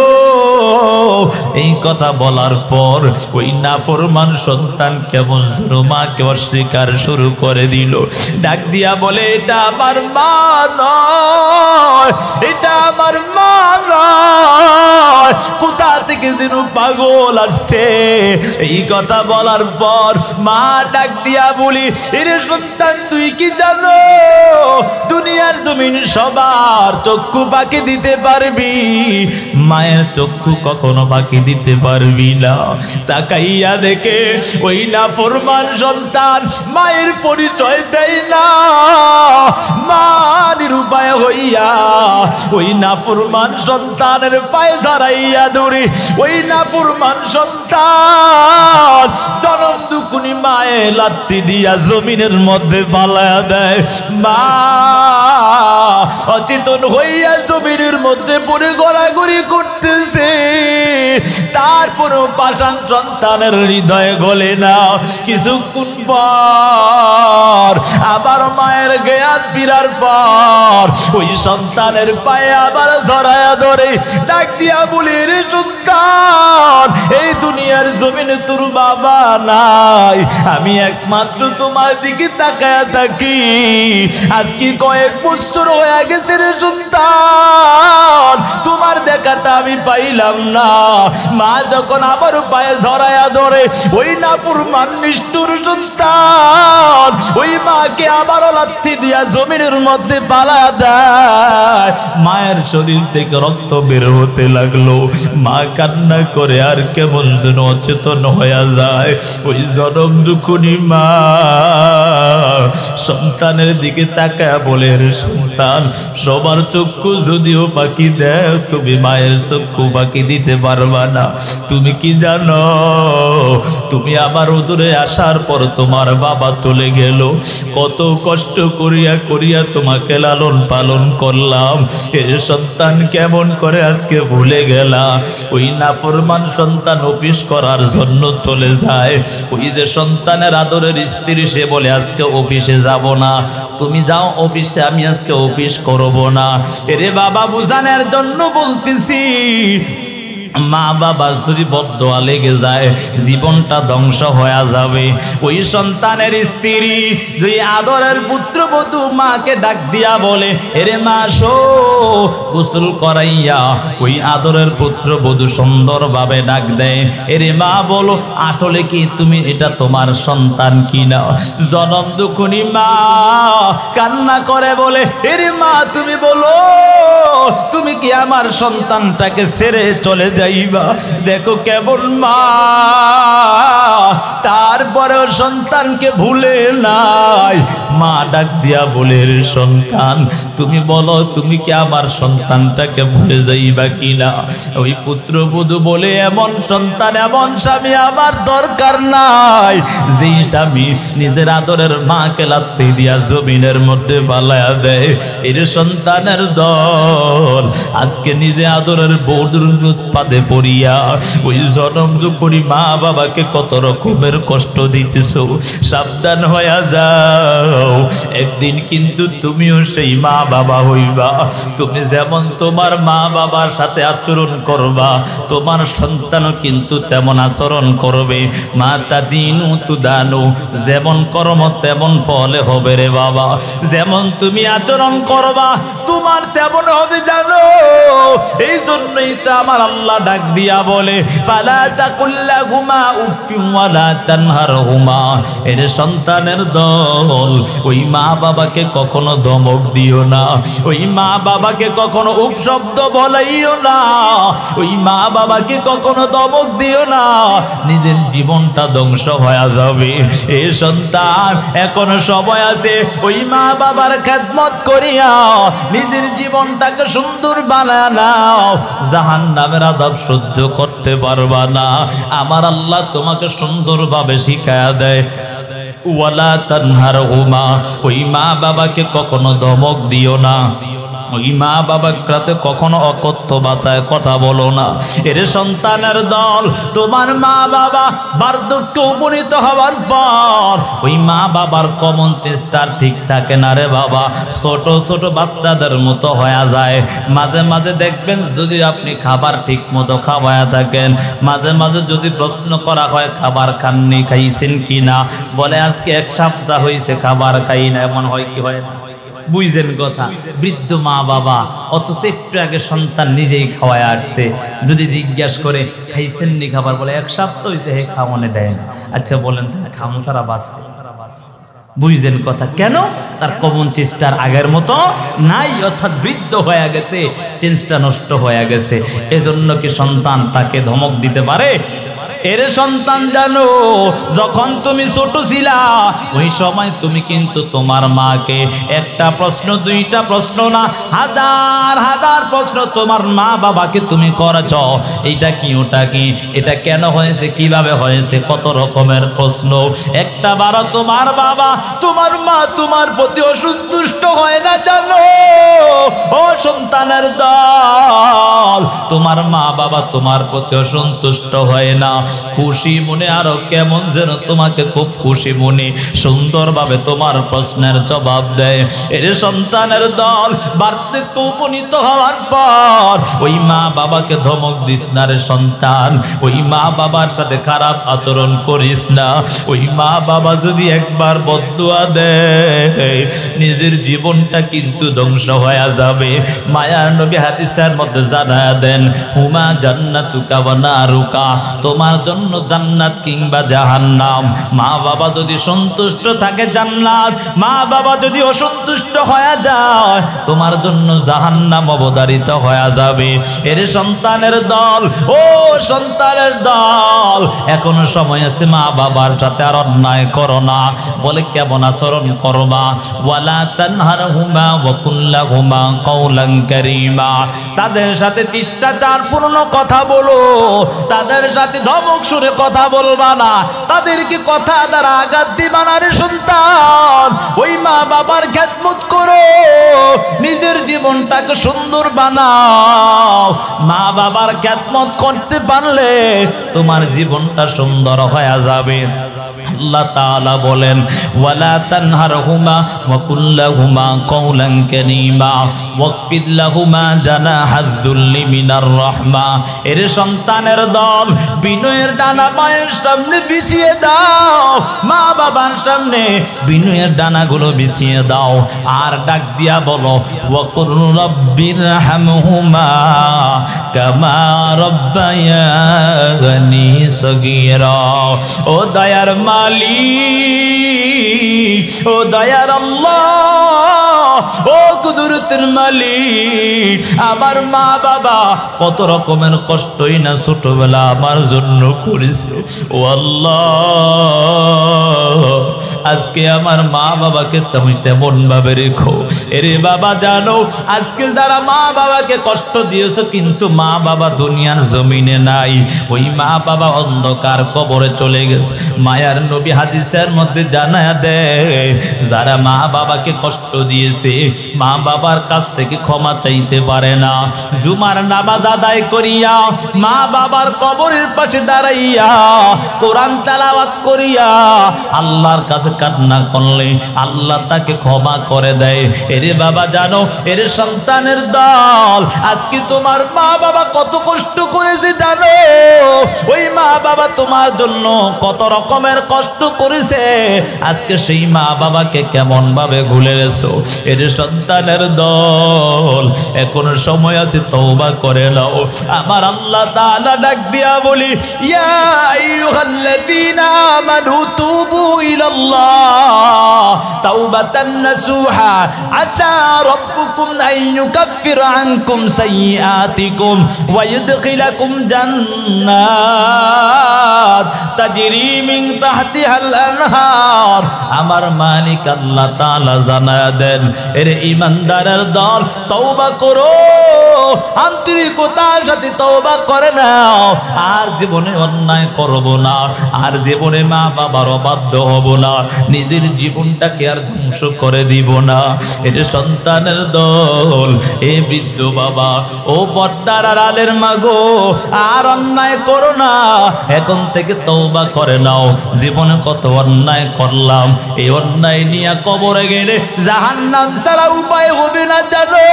Speaker 2: এই কথা বলার পর ওই নাফরমান সন্তান কেমন যেন মাকে অস্বীকার শুরু করে দিল। ডাক দিয়া বলে, এটা আমার মা নয়, এটা আমার মা নয়, কোথা থেকে যেন পাগল আসছে। এই কথা বলার পর মা ডাক দিয়া বলি, এরে সন্তান তুই কি জানো দুনিয়ার জমিন সবার চক্ষু পাখি দিতে পারবি, মায়ের চক্ষু কখনো পাখি দিতে পারবি না। তাকাইয়া দেখে ওই নাফরমান সন্তান মায়ের পরিচয় দেয় না, মা নিরুপায় হইয়া ওই নাফরমান সন্তানের পায়ে ধরাইয়া ধরে ওই নাফরমান সন্তান জনম দুকুনি মায়ে লাত্তি দিয়া জমিনের মধ্যে পালায়া দেয়। মা অচেতন হইয়া জমিনের মধ্যে পড়ে গড়াগড়ি করতেছে। তারপরও পাষাণ সন্তানের হৃদয়ে গলে না। কিছুক্ষণ পর আবার মায়ের জ্ঞান ফিরার পর ওই সন্তানের পায়ে আবার ধরায়া ধরে ডাক দিয়া বলি, রে সন্তান এই দুনিয়ার জমিনে তোর বাবা নাই, আমি একমাত্র তোমার দিকে তাকায়া থাকি। আজকে কয়েক বছর হয়ে
Speaker 1: হয়ে গেছে রে সন্তান, তোমার দেখাটা আমি পাইলাম না। মা যখন আবার পায়ে ধরায়া ধরে ওই নাফরমান নিষ্ঠুর সন্তান ওই মাকে আবারও লাথি দিয়া জমিনের মধ্যে পালা দেয়। মায়ের শরীর থেকে রক্ত বের হতে লাগলো। মা কান্না করে আর কেমন যেন অচেতন হয়ে যায়। ওই জনম দুঃখী মা সন্তানের দিকে তাকায় বলে, রে সন্তান, সবার চক্ষু যদিও পাখি দেয়, তুমি মায়ের চক্ষু পাখি দিতে পারবা না। তুমি কি জানো, তুমি আবার দূরে আসার পর তোমার বাবা চলে গেল। কত কষ্ট করিয়া করিয়া তোমাকে লালন পালন করলাম, এ সন্তান কেমন করে আজকে ভুলে গেলা। ওই নাফরমান সন্তান অফিস করার জন্য চলে যায়। ওই যে সন্তানের আদরের স্ত্রী, সে বলে আজকে অফিসে যাব না, তুমি যাও অফিসে, আমি আজকে অফিস করব না। এরে বাবা, বুঝানোর জন্য বলতেছি, মা বাবার যদি বদদোয়া লেগে যায় জীবনটা ধ্বংস হয়ে যাবে। ওই সন্তানের স্ত্রী দুই আদরের পুত্রবধূ মাকে ডাক দিয়া বলে, এরে মা শো, গোসল করাইয়া ওই আদরের পুত্রবধূ সুন্দরভাবে ডাক দেয়, এরে মা বলো আসলে কি তুমি এটা তোমার সন্তান কিনা? জনম দুঃখিনী মা কান্না করে বলে, এরে মা তুমি বলো, তুমি কি আমার সন্তানটাকে ছেড়ে চলে যাইবা? দেখো কেমন মা, তারপরেও সন্তানকে ভুলে নাই। মা ডাক দিয়া বলে, রে সন্তান, তুমি বলো তুমি কি আমার সন্তানটাকে ভুলে যাইবা কিনা? ওই পুত্রবধূ বলে, এমন সন্তান এমন স্বামী আমার দরকার নাই, যেই স্বামী নিজের আদরের মাকে লাথি দিয়া জমিনের মধ্যে পালায়া দেয়। এর সন্তানের দল আজকে নিজে আদরের বউর উৎপাদে পড়িয়া ওই জনম দুপুরি মা বাবাকে কত রকমের কষ্ট দিতেছ। সাবধান হইয়া যাও, একদিন কিন্তু তুমিও সেই মা বাবা হইবা। তুমি যেমন তোমার মা বাবার সাথে আচরণ করবা, তোমার সন্তানও কিন্তু তেমন আচরণ করবে। মাতা দিনু তু দানু, যেমন কর্ম তেমন ফলে হবে রে বাবা। যেমন তুমি আচরণ করবা তোমার তেমন হবে জানো। এই জন্যই তো আমার আল্লাহ ডাক দিয়া বলে, ফালা তাকুল্লাহুমা উফিন ওয়ালা তানহারহুমা। এর সন্তানের দল, ওই মা বাবাকে কখনো ধমক দিও না, ওই মা বাবাকে কখনো উপশব্দ বলাইও না, ওই মা বাবাকে কখনো ধমক দিও না, নিজের জীবনটা ধ্বংস হয়ে যাবে। এ সন্তান এখনো সময় আছে, ওই মা বাবার খেদমত করিয়া নিজের জীবনটাকে সুন্দর বানায় নাও। জাহান্নামের আযাব সহ্য করতে পারবা না, আমার আল্লাহ তোমাকে সুন্দরভাবে শিখায়া দেয়। ওয়ালা তানহারহুমা, ওই মা বাবাকে কখনো ধমক দিও না, ওই মা বাবার সাথে কখনো অকথ্য ভাষায় কথা বলো না। এর সন্তানের দল, তোমার মা বাবা বার্ধক্যে উপনীত হওয়ার পর ওই মা বাবার কমন টেস্টার ঠিক থাকে না রে বাবা, ছোট ছোট বাচ্চাদের মতো হয়ে যায়। মাঝে মাঝে দেখবেন যদি আপনি খাবার ঠিক মতো খাওয়ায়া থাকেন, মাঝে মাঝে যদি প্রশ্ন করা হয় খাবার খাননি, খাইছেন কি না, বলে আজকে এক সপ্তাহ হয়েছে খাবার খাই না, এমন হয় কি হয় না? বুঝলেন কথা? বৃদ্ধ মা বাবা, অথচ একটু আগে সন্তান নিজেই খাওয়ায় আসছে, যদি জিজ্ঞাসা করে খাইছেন নি খাবার, বলে এক সপ্তাহ হয়েছে, হে খাওয়ানে দেয় না। আচ্ছা বলেন খাম সারা বাসে? বুঝলেন কথা? কেন? তার কমন চেষ্টার আগের মতো নাই, অর্থাৎ বৃদ্ধ হয়ে গেছে, চেষ্টা নষ্ট হয়ে গেছে। এজন্য কি সন্তান তাকে ধমক দিতে পারে? এর সন্তান জানো, যখন তুমি ছোট ছিলা ওই সময় তুমি কিন্তু তোমার মাকে একটা প্রশ্ন, দুইটা প্রশ্ন না, হাজার হাজার প্রশ্ন তোমার মা বাবাকে তুমি করেছ। এইটা কি, ওটা কি, এটা কেন হয়েছে, কিভাবে হয়েছে, কত রকমের প্রশ্ন। একটা বারো তোমার বাবা তোমার মা তোমার প্রতি অসন্তুষ্ট হয় না জানো? ও সন্তানের দল, তোমার মা বাবা তোমার প্রতি অসন্তুষ্ট হয় না,
Speaker 2: খুশি মনে আরো কেমন যেন তোমাকে খুব খুশি মনে সুন্দরভাবে তোমার প্রশ্নের জবাব দেয়। এর সন্তানের দল বার্ধক্য উপনীত হওয়ার পর ওই মা বাবাকে ধমক দিস না রে সন্তান, ওই মা বাবার সাথে খারাপ আচরণ করিস না। ওই মা বাবা যদি একবার বদদুয়া দেয় নিজের জীবনটা কিন্তু ধ্বংস হয়ে যাবে। মায়ার নবী হাদিসের মধ্যে জানায়া দেন, হুমা জান্নাতুকা ওয়া নারুকা, তোমার জন্য জান্নাত কিংবা জাহান্নাম। মা বাবা যদি সন্তুষ্ট থাকে জান্নাত, মা বাবা যদি অসন্তুষ্ট হয়ে যায় তোমার জন্য জাহান্নাম অবধারিত হয়ে যাবে। এর সন্তানের দল, ও সন্তানের দল, এখনো সময় আছে, মা বাবার সাথে আর অন্যায় করো না। বলে কেমন আচরণ করবা? ওয়ালা তানহারহুমা ওয়া কুল লাহুমা কাওলান কারীমা, তাদের সাথে শিষ্টাচারপূর্ণ কথা বলো, তাদের সাথে ধমক সুরে কথা বলবা না, তাদেরকে কথা দ্বারা আঘাত দিবা না রে সন্তান। ওই মা বাবার খেদমত করো, নিজের জীবনটাকে সুন্দর বানাও। মা বাবার খেদমত করতে পারলে তোমার জীবনটা সুন্দর হয়ে যাবে। আল্লাহ তাআলা বলেন, ওয়ালা তানহারহুমা ওয়া কুল লাহুমা কাওলান কারীমা ওয়াকফিদ লাহুমা জানাহাদ যুল্লি মিনার রাহমা। এর সন্তানের দল, বিনয়ের ডানা মায়ের সামনে বিছিয়ে দাও, মা বাবার সামনে বিনয়ের ডানাগুলো বিছিয়ে দাও। আর ডাক দিয়া বলো, ওয়া কুর রাব্বিরহামহুমা কামা রাব্বায়ানি সগীরা। ও দয়ার মালিক, ও দয়ার আল্লাহ, ও কুদরতের মালিক, আমার মা বাবা কত রকমের কষ্টই না ছোটবেলা আমার জন্য করেছে। ও আল্লাহ, আজকে আমার মা বাবাকে তুমি তেমন ভাবে রেখো। এরে বাবা জানো, আজকে যারা মা বাবাকে কষ্ট দিয়েছো কিন্তু মা বাবা দুনিয়ার জমিনে নাই, ওই মা বাবা অন্ধকার কবরে চলে গেছে। মায়ার নবী হাদিসের মধ্যে জানায়া দেয়, যারা মা বাবাকে কষ্ট দিয়েছে মা বাবার কাছ থেকে ক্ষমা চাইতে পারে না, জুমার নামাজ আদায় করিয়া মা বাবার কবরের পাশে দাঁড়াইয়া কোরআন তেলাওয়াত করিয়া আল্লাহর কাছে কান্না করলে আল্লাহ তাকে ক্ষমা করে দেয়। এরে বাবা জানো, এর সন্তানের দল, আজকে তোমার মা বাবা কত কষ্ট করেছে জানো? ওই মা বাবা তোমার জন্য কত রকমের কষ্ট করেছে, আজকে সেই মা বাবাকে কেমন ভাবে ভুলে গেছো। এর সন্তানের দল, এখন সময় আছে, তওবা করে নাও। আমার আল্লাহ তাআলা ডাক দিয়া বলি, ইয়া আইয়ুহাল্লাযীনা আমানু তুবু ইলাল্লাহ তাওবাতান নাসুহা আসা রাব্বুকুম আন ইউকাফিরা আনকুম সাইয়্যাতিকুম ওয়া ইউদখিলাকুম জান্নাত তাজরি মিন তাহতিহাল আনহার। আমার মালিক আল্লাহ তাআলা জানায়া দেন, এর ঈমানদারের দল, তওবা করো, আন্তরিকতার সাথে তওবা করে নাও। আর জীবনে অন্যায় করব না, আর জীবনে মা বাবার অবাধ্য হব না, নিজের জীবনটাকে আর ধ্বংস করে দিব না। এর সন্তানের দল, এ বৃদ্ধ বাবা, ও পর্দার আড়ালের মাগো, আর অন্যায় করো না, এখন থেকে তওবা করে নাও। জীবনে কত অন্যায় করলাম, এই অন্যায় নিয়ে কবরে গেলে জাহান্নাম ছাড়া উপায় হবে না জানো?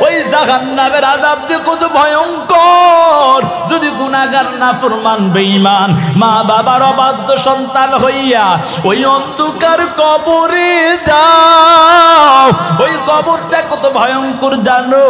Speaker 2: ওই জাহান্নামের আযাব যে কত ভয়ঙ্কর। যদি গুনাহগার নাফরমান বেঈমান মা বাবার অবাধ্য সন্তান হইয়া ওই অন্ধকার কবরে যাও, ওই কবরটা কত ভয়ঙ্কর জানো?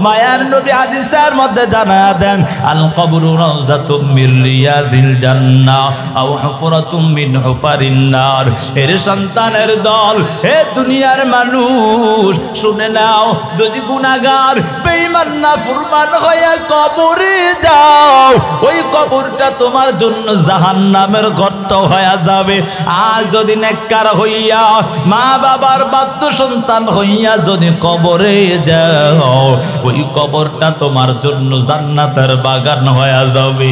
Speaker 2: মায়ার নবী হাদিসের মধ্যে জানায়া দেন, আল কবরু রাউযাতুম মির রিয়াজিল জান্নাহ আও হুফরাতুম মিন হুফারিন নার। এর সন্তানের দল, হে দুনিয়ার মানুষ শুনে নাও, যদি গুনাহগার বেঈমান নাফরমান হইয়া কবরে যাও, ওই কবরটা তোমার জন্য জাহান্নামের গর্ত হয়ে যাবে। আর যদি নেককার
Speaker 1: হইয়া, মা বাবার বাধ্য সন্তান হইয়া যদি কবরে যাও, ওই কবরটা তোমার জন্য জান্নাতের বাগান হয়ে যাবে।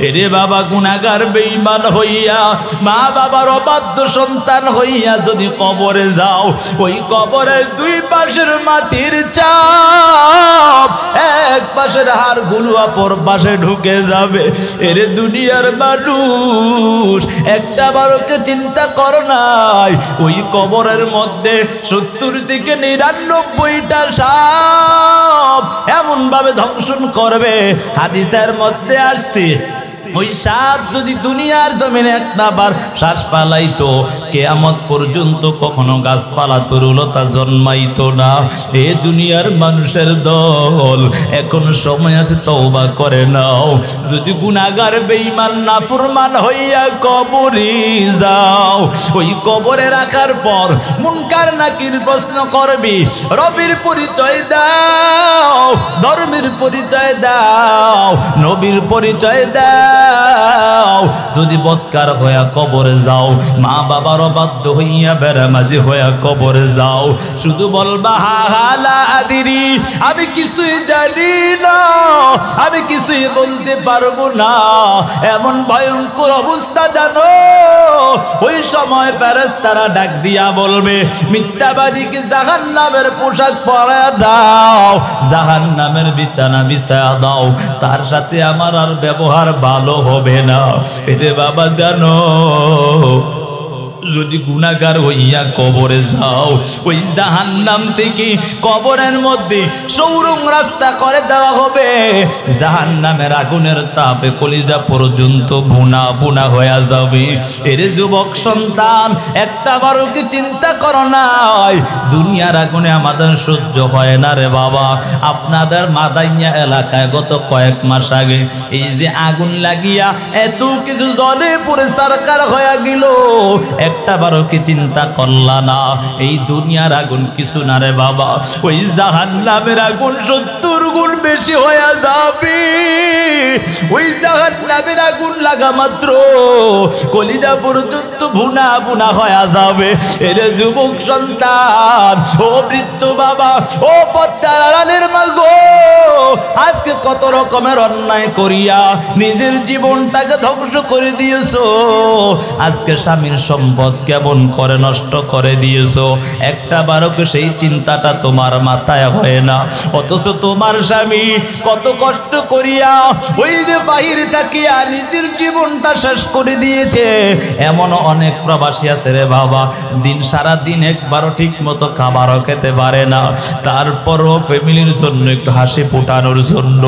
Speaker 1: এরে বাবা, গুনাহগার বেঈমান হইয়া, মা বাবার অবাধ্য সন্তান হইয়া যদি কবরে যাও, ওই কবরের দুই পাশের মাটির চাপ এক পাশের হাড়গুলো অপর পাশে ঢুকে যাবে। এরে দুনিয়ার মানুষ, একটা বারোকে চিন্তা করো নাই, ওই কবরের মধ্যে 70 থেকে 99টা সাপ এমন ভাবে ধ্বংসন করবে, হাদিসের মধ্যে আসছে ওই সাপ যদি দুনিয়ার জমিনে একটা বার শ্বাস পালাইতো, কিয়ামত পর্যন্ত কখনো গাছপালা তরুলতা জন্মাইতো না। এ দুনিয়ার মানুষের দল, এখন সময় আছে তওবা করে নাও। যদি গুনাহগার বেঈমান নাফরমান হইয়া কবরে যাও, ওই কবরে রাখার পর মুনকার নাকির প্রশ্ন করবি, রবির পরিচয় দাও, ধর্মের পরিচয় দাও, নবীর পরিচয় দাও। যদি বৎকার হইয়া কবরে যাও, মা বাবার অবাধ্য হইয়া বেরামাজি হইয়া কবরে যাও, শুধু বলবা হা হালা আদিরি, আমি কিছুই জানি না, আমি কিছুই বলতে পারবো না, এমন ভয়ঙ্কর অবস্থা জানো। ওই সময় ফেরেশতারা ডাক দিয়া বলবে, মিথ্যাবাদীকে জাহান্নামের পোশাক পরায়া দাও, জাহান্নামের বিছানা বিছায়া দাও, তার সাথে আমার আর ব্যবহার ভালো হবে না। এরে বাবা, জানো যদি গুনাহগার হইয়া কবরে যাও, ওই জাহান্নাম থেকে কবরের মধ্যে সৌরং রাস্তা করে দেওয়া হবে, জাহান্নামের আগুনের তাপে কলিজা পর্যন্ত ভুনা ভুনা হয়ে যাবে। এরে যুবক সন্তান, একটা বারো কি চিন্তা করো নাই, দুনিয়ার আগুনে আমাদের সহ্য হয় না রে বাবা। আপনাদের মাদাইয়া এলাকায় গত কয়েক মাস আগে এই যে আগুন লাগিয়া এত কিছু জলে পুরে সরকার হয়ে গেল, একটা বারো কি চিন্তা করলা না? এই দুনিয়ার আগুন কিছু না রে বাবা, ওই জাহান্নামের আগুন 70 গুণ বেশি হয়ে যাবে। ওই জাহান্নামের আগুন লাগা মাত্র কলিজা পর্যন্ত ভুনা ভুনা হয়ে যাবে। এরে যুবক সন্তান, ও বৃদ্ধ বাবা, ও পদ্মারানের মাগো, আজকে কত রকমের অন্যায় করিয়া নিজের জীবনটাকে ধ্বংস করে দিয়েছো। আজকে স্বামীর সম্পদ কেমন করে নষ্ট করে দিয়েছো, একটা বারকে সেই চিন্তাটা তোমার মাথায় হয় না। অথচ তোমার স্বামী কত কষ্ট করিয়া ওই যে বাহিরে থাকিয়া নিজের জীবনটা শেষ করে দিয়েছে। এমন অনেক প্রবাসী আছে রে বাবা, দিন সারা দিন একবারও ঠিক মতো খাবারও খেতে পারে না, তারপরও ফ্যামিলির জন্য একটু হাসি ফোটানোর জন্য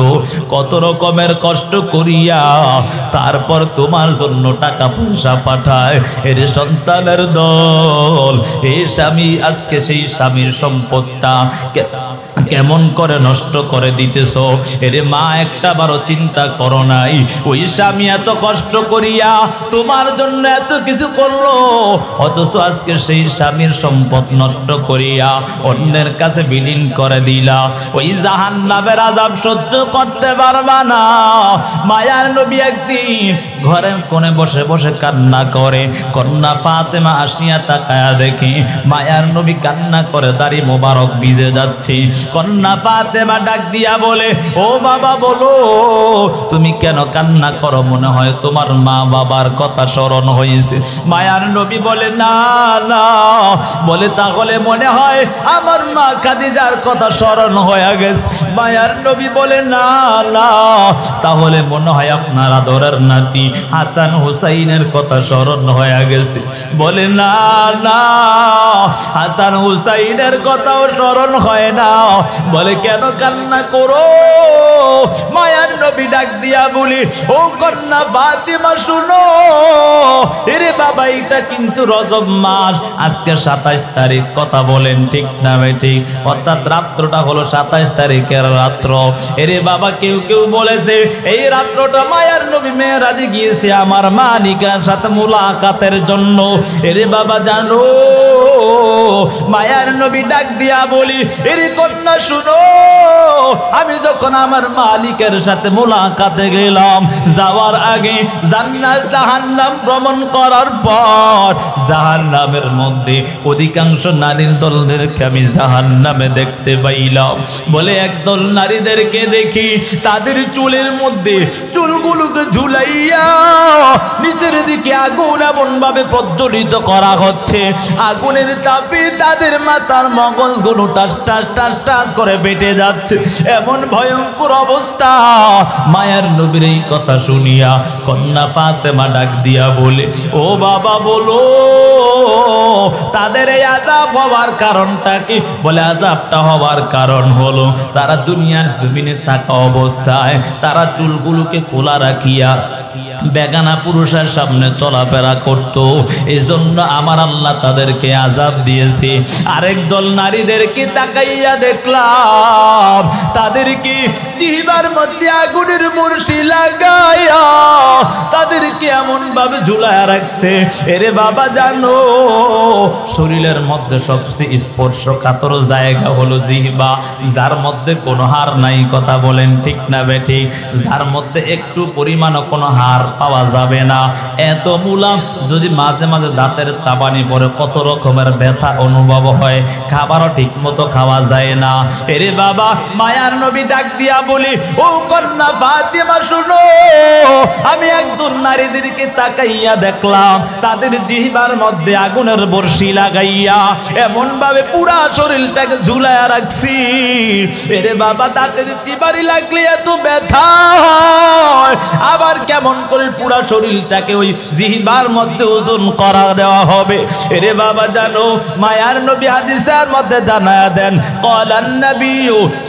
Speaker 1: কত রকমের কষ্ট করিয়া তারপর তোমার জন্য টাকা পয়সা পাঠায়। এর সন্তানের দল, এই স্বামী আজকে সেই স্বামীর সম্পদটা কেমন করে নষ্ট করে দিতেছ। এরে মা, একটা বারো চিন্তা করো নাই, ওই স্বামী এত কষ্ট করিয়া তোমার জন্য এত কিছু করলো, অথচ আজকে সেই স্বামীর সম্পদ নষ্ট করিয়া অন্যের কাছে বিলীন করে দিলা। ওই জাহান্নামের আযাব সহ্য করতে পারবা না। মায়ার নবী একদিন ঘরের কোণে বসে বসে কান্না করে, কন্যা ফাতেমা আসিয়া তাকায়া দেখি মায়ার নবী কান্না করে দাড়ি মোবারক ভিজে যাচ্ছে। কন্যা ফাতেমা ডাক দিয়া বলে, ও বাবা বলো তুমি কেন কান্না করো? মনে হয় তোমার মা বাবার কথা স্মরণ হয়েছে। মায়ার নবী বলে, না না, বলে তাহলে মনে হয় আমার মা খাদিজার কথা স্মরণ হয়ে গেছে। মায়ার নবী বলে, না না, তাহলে মনে হয় আপনার আদরের নাতি হাসান হুসাইনের কথা স্মরণ হয়ে গেছে। বলে, না না, হাসান হুসাইনের কথাও স্মরণ হয় না। বলে, কেন কান্না করো? মায়ার নবী ডাক দিয়া বলি, ও কন্যা ফাতেমা শুনো, এরে বাবা এটা কিন্তু রজব মাস, আজকে 27 তারিখ, কথা বলেন ঠিক না ভাই ঠিক? অর্থাৎ রাত্রটা হলো 27 তারিখের রাত্র। এরে বাবা কেউ কেউ বলেছে এই রাত্রটা মায়ার নবী মেরাজে গিয়েছে আমার মালিকার সাথে মুলাকাতের জন্য। এরে বাবা জানো মায়ার নবী ডাক দিয়া বলি, এরে কন্যা শুনো, আমি যখন আমার মালিকের সাথে মোলাকাতে গেলাম, যাওয়ার আগে জান্নাত জাহান্নাম ভ্রমণ করার পর জাহান্নামের মধ্যে অধিকাংশ নারীর দলদেরকে আমি জাহান্নামে দেখতে পাইলাম। বলে একদল নারীদেরকে দেখি তাদের চুলের মধ্যে চুলগুলোকে ঝুলাইয়া নিচের দিকে আগুন এমন ভাবে প্রজ্বলিত করা হচ্ছে, আগুনের চাপে তাদের মাথার মগজগুলো টাস টাস টাস টাস করে বেটে যাচ্ছে, এমন ভয়ঙ্কর অবস্থা। মায়ার নবীর এই কথা শুনিয়া কন্যা ফাতেমা ডাক দিয়া বলে, ও বাবা বলো তাদের এই আযাব হওয়ার কারণটা কি? বলে আযাবটা হওয়ার কারণ হলো তারা দুনিয়ার জমিনে থাকা অবস্থায় তারা চুলগুলোকে খোলা রাখিয়া বেগানা পুরুষের সামনে চলাফেরা করত, এজন্য আমার আল্লাহ তাদেরকে আযাব দিয়েছে। আরেক দল নারীদেরকে তাকাইয়া দেখলাম তাদেরকে জিহ্বার মধ্যে আগুনের বর্ষি লাগাইয়া তাদেরকে এমন ভাবে ঝুলাইয়া রাখছে। এরে বাবা জানো, শরীরের মধ্যে সবচেয়ে স্পর্শকাতর জায়গা হলো জিহ্বা, যার মধ্যে কোনো হাড় নাই। কথা বলেন ঠিক না বেঠিক? যার মধ্যে একটু পরিমাণও কোনো হাড় পাওয়া যাবে না। এত মুলাম, যদি মাঝে মাঝে দাঁতের চাবানি পরে কত রকমের ব্যথা অনুভব হয়, খাবারও ঠিক মতো খাওয়া যায় না। এরে বাবা, মায়ার নবী ডাক দিয়া বলি, ও কন্যা ফাতেমা শুনো, আমি একদল নারীদেরকে তাকাইয়া দেখলাম তাদের জিহ্বার মধ্যে আগুনের বর্ষি লাগাইয়া এমন ভাবে পুরা শরীরটাকে ঝুলাইয়া রাখছি। এরে বাবা, তাদের চিবারি লাগলে এত ব্যথা হয়, আবার কেমন করে পুরা শরীরটাকে ওই জিহ্বার মধ্যে ওজন করা দেওয়া হবে? এরে বাবা জানো, মায়ার নবী হাদিসের মধ্যে জানায়া দেন, ক্বালান নবী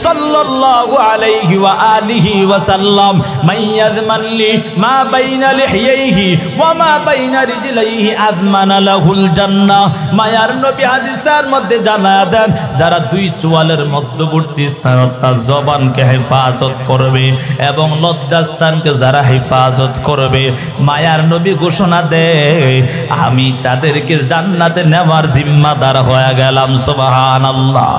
Speaker 1: সাল্লাল্লাহু আলাইহি ওয়া আলিহি ওয়া সাল্লাম, মান ইয়াযমানলি মা বাইনা লিহিয়াইহি ওয়া মা বাইনা রিজলাইহি আযমানা লাহুল জান্নাহ। মায়ার নবী হাদিসের মধ্যে জানায়া দেন, যারা দুই চোয়ালের মধ্যবর্তী স্থান অর্থাৎ জবানকে হেফাজত করবে এবং লজ্জাস্থানকে যারা হেফাজত করবে, মায়ার নবী ঘোষণা দেয় আমি তাদেরকে জান্নাতে নেওয়ার জিম্মাদার হয়ে গেলাম। সুবহানাল্লাহ।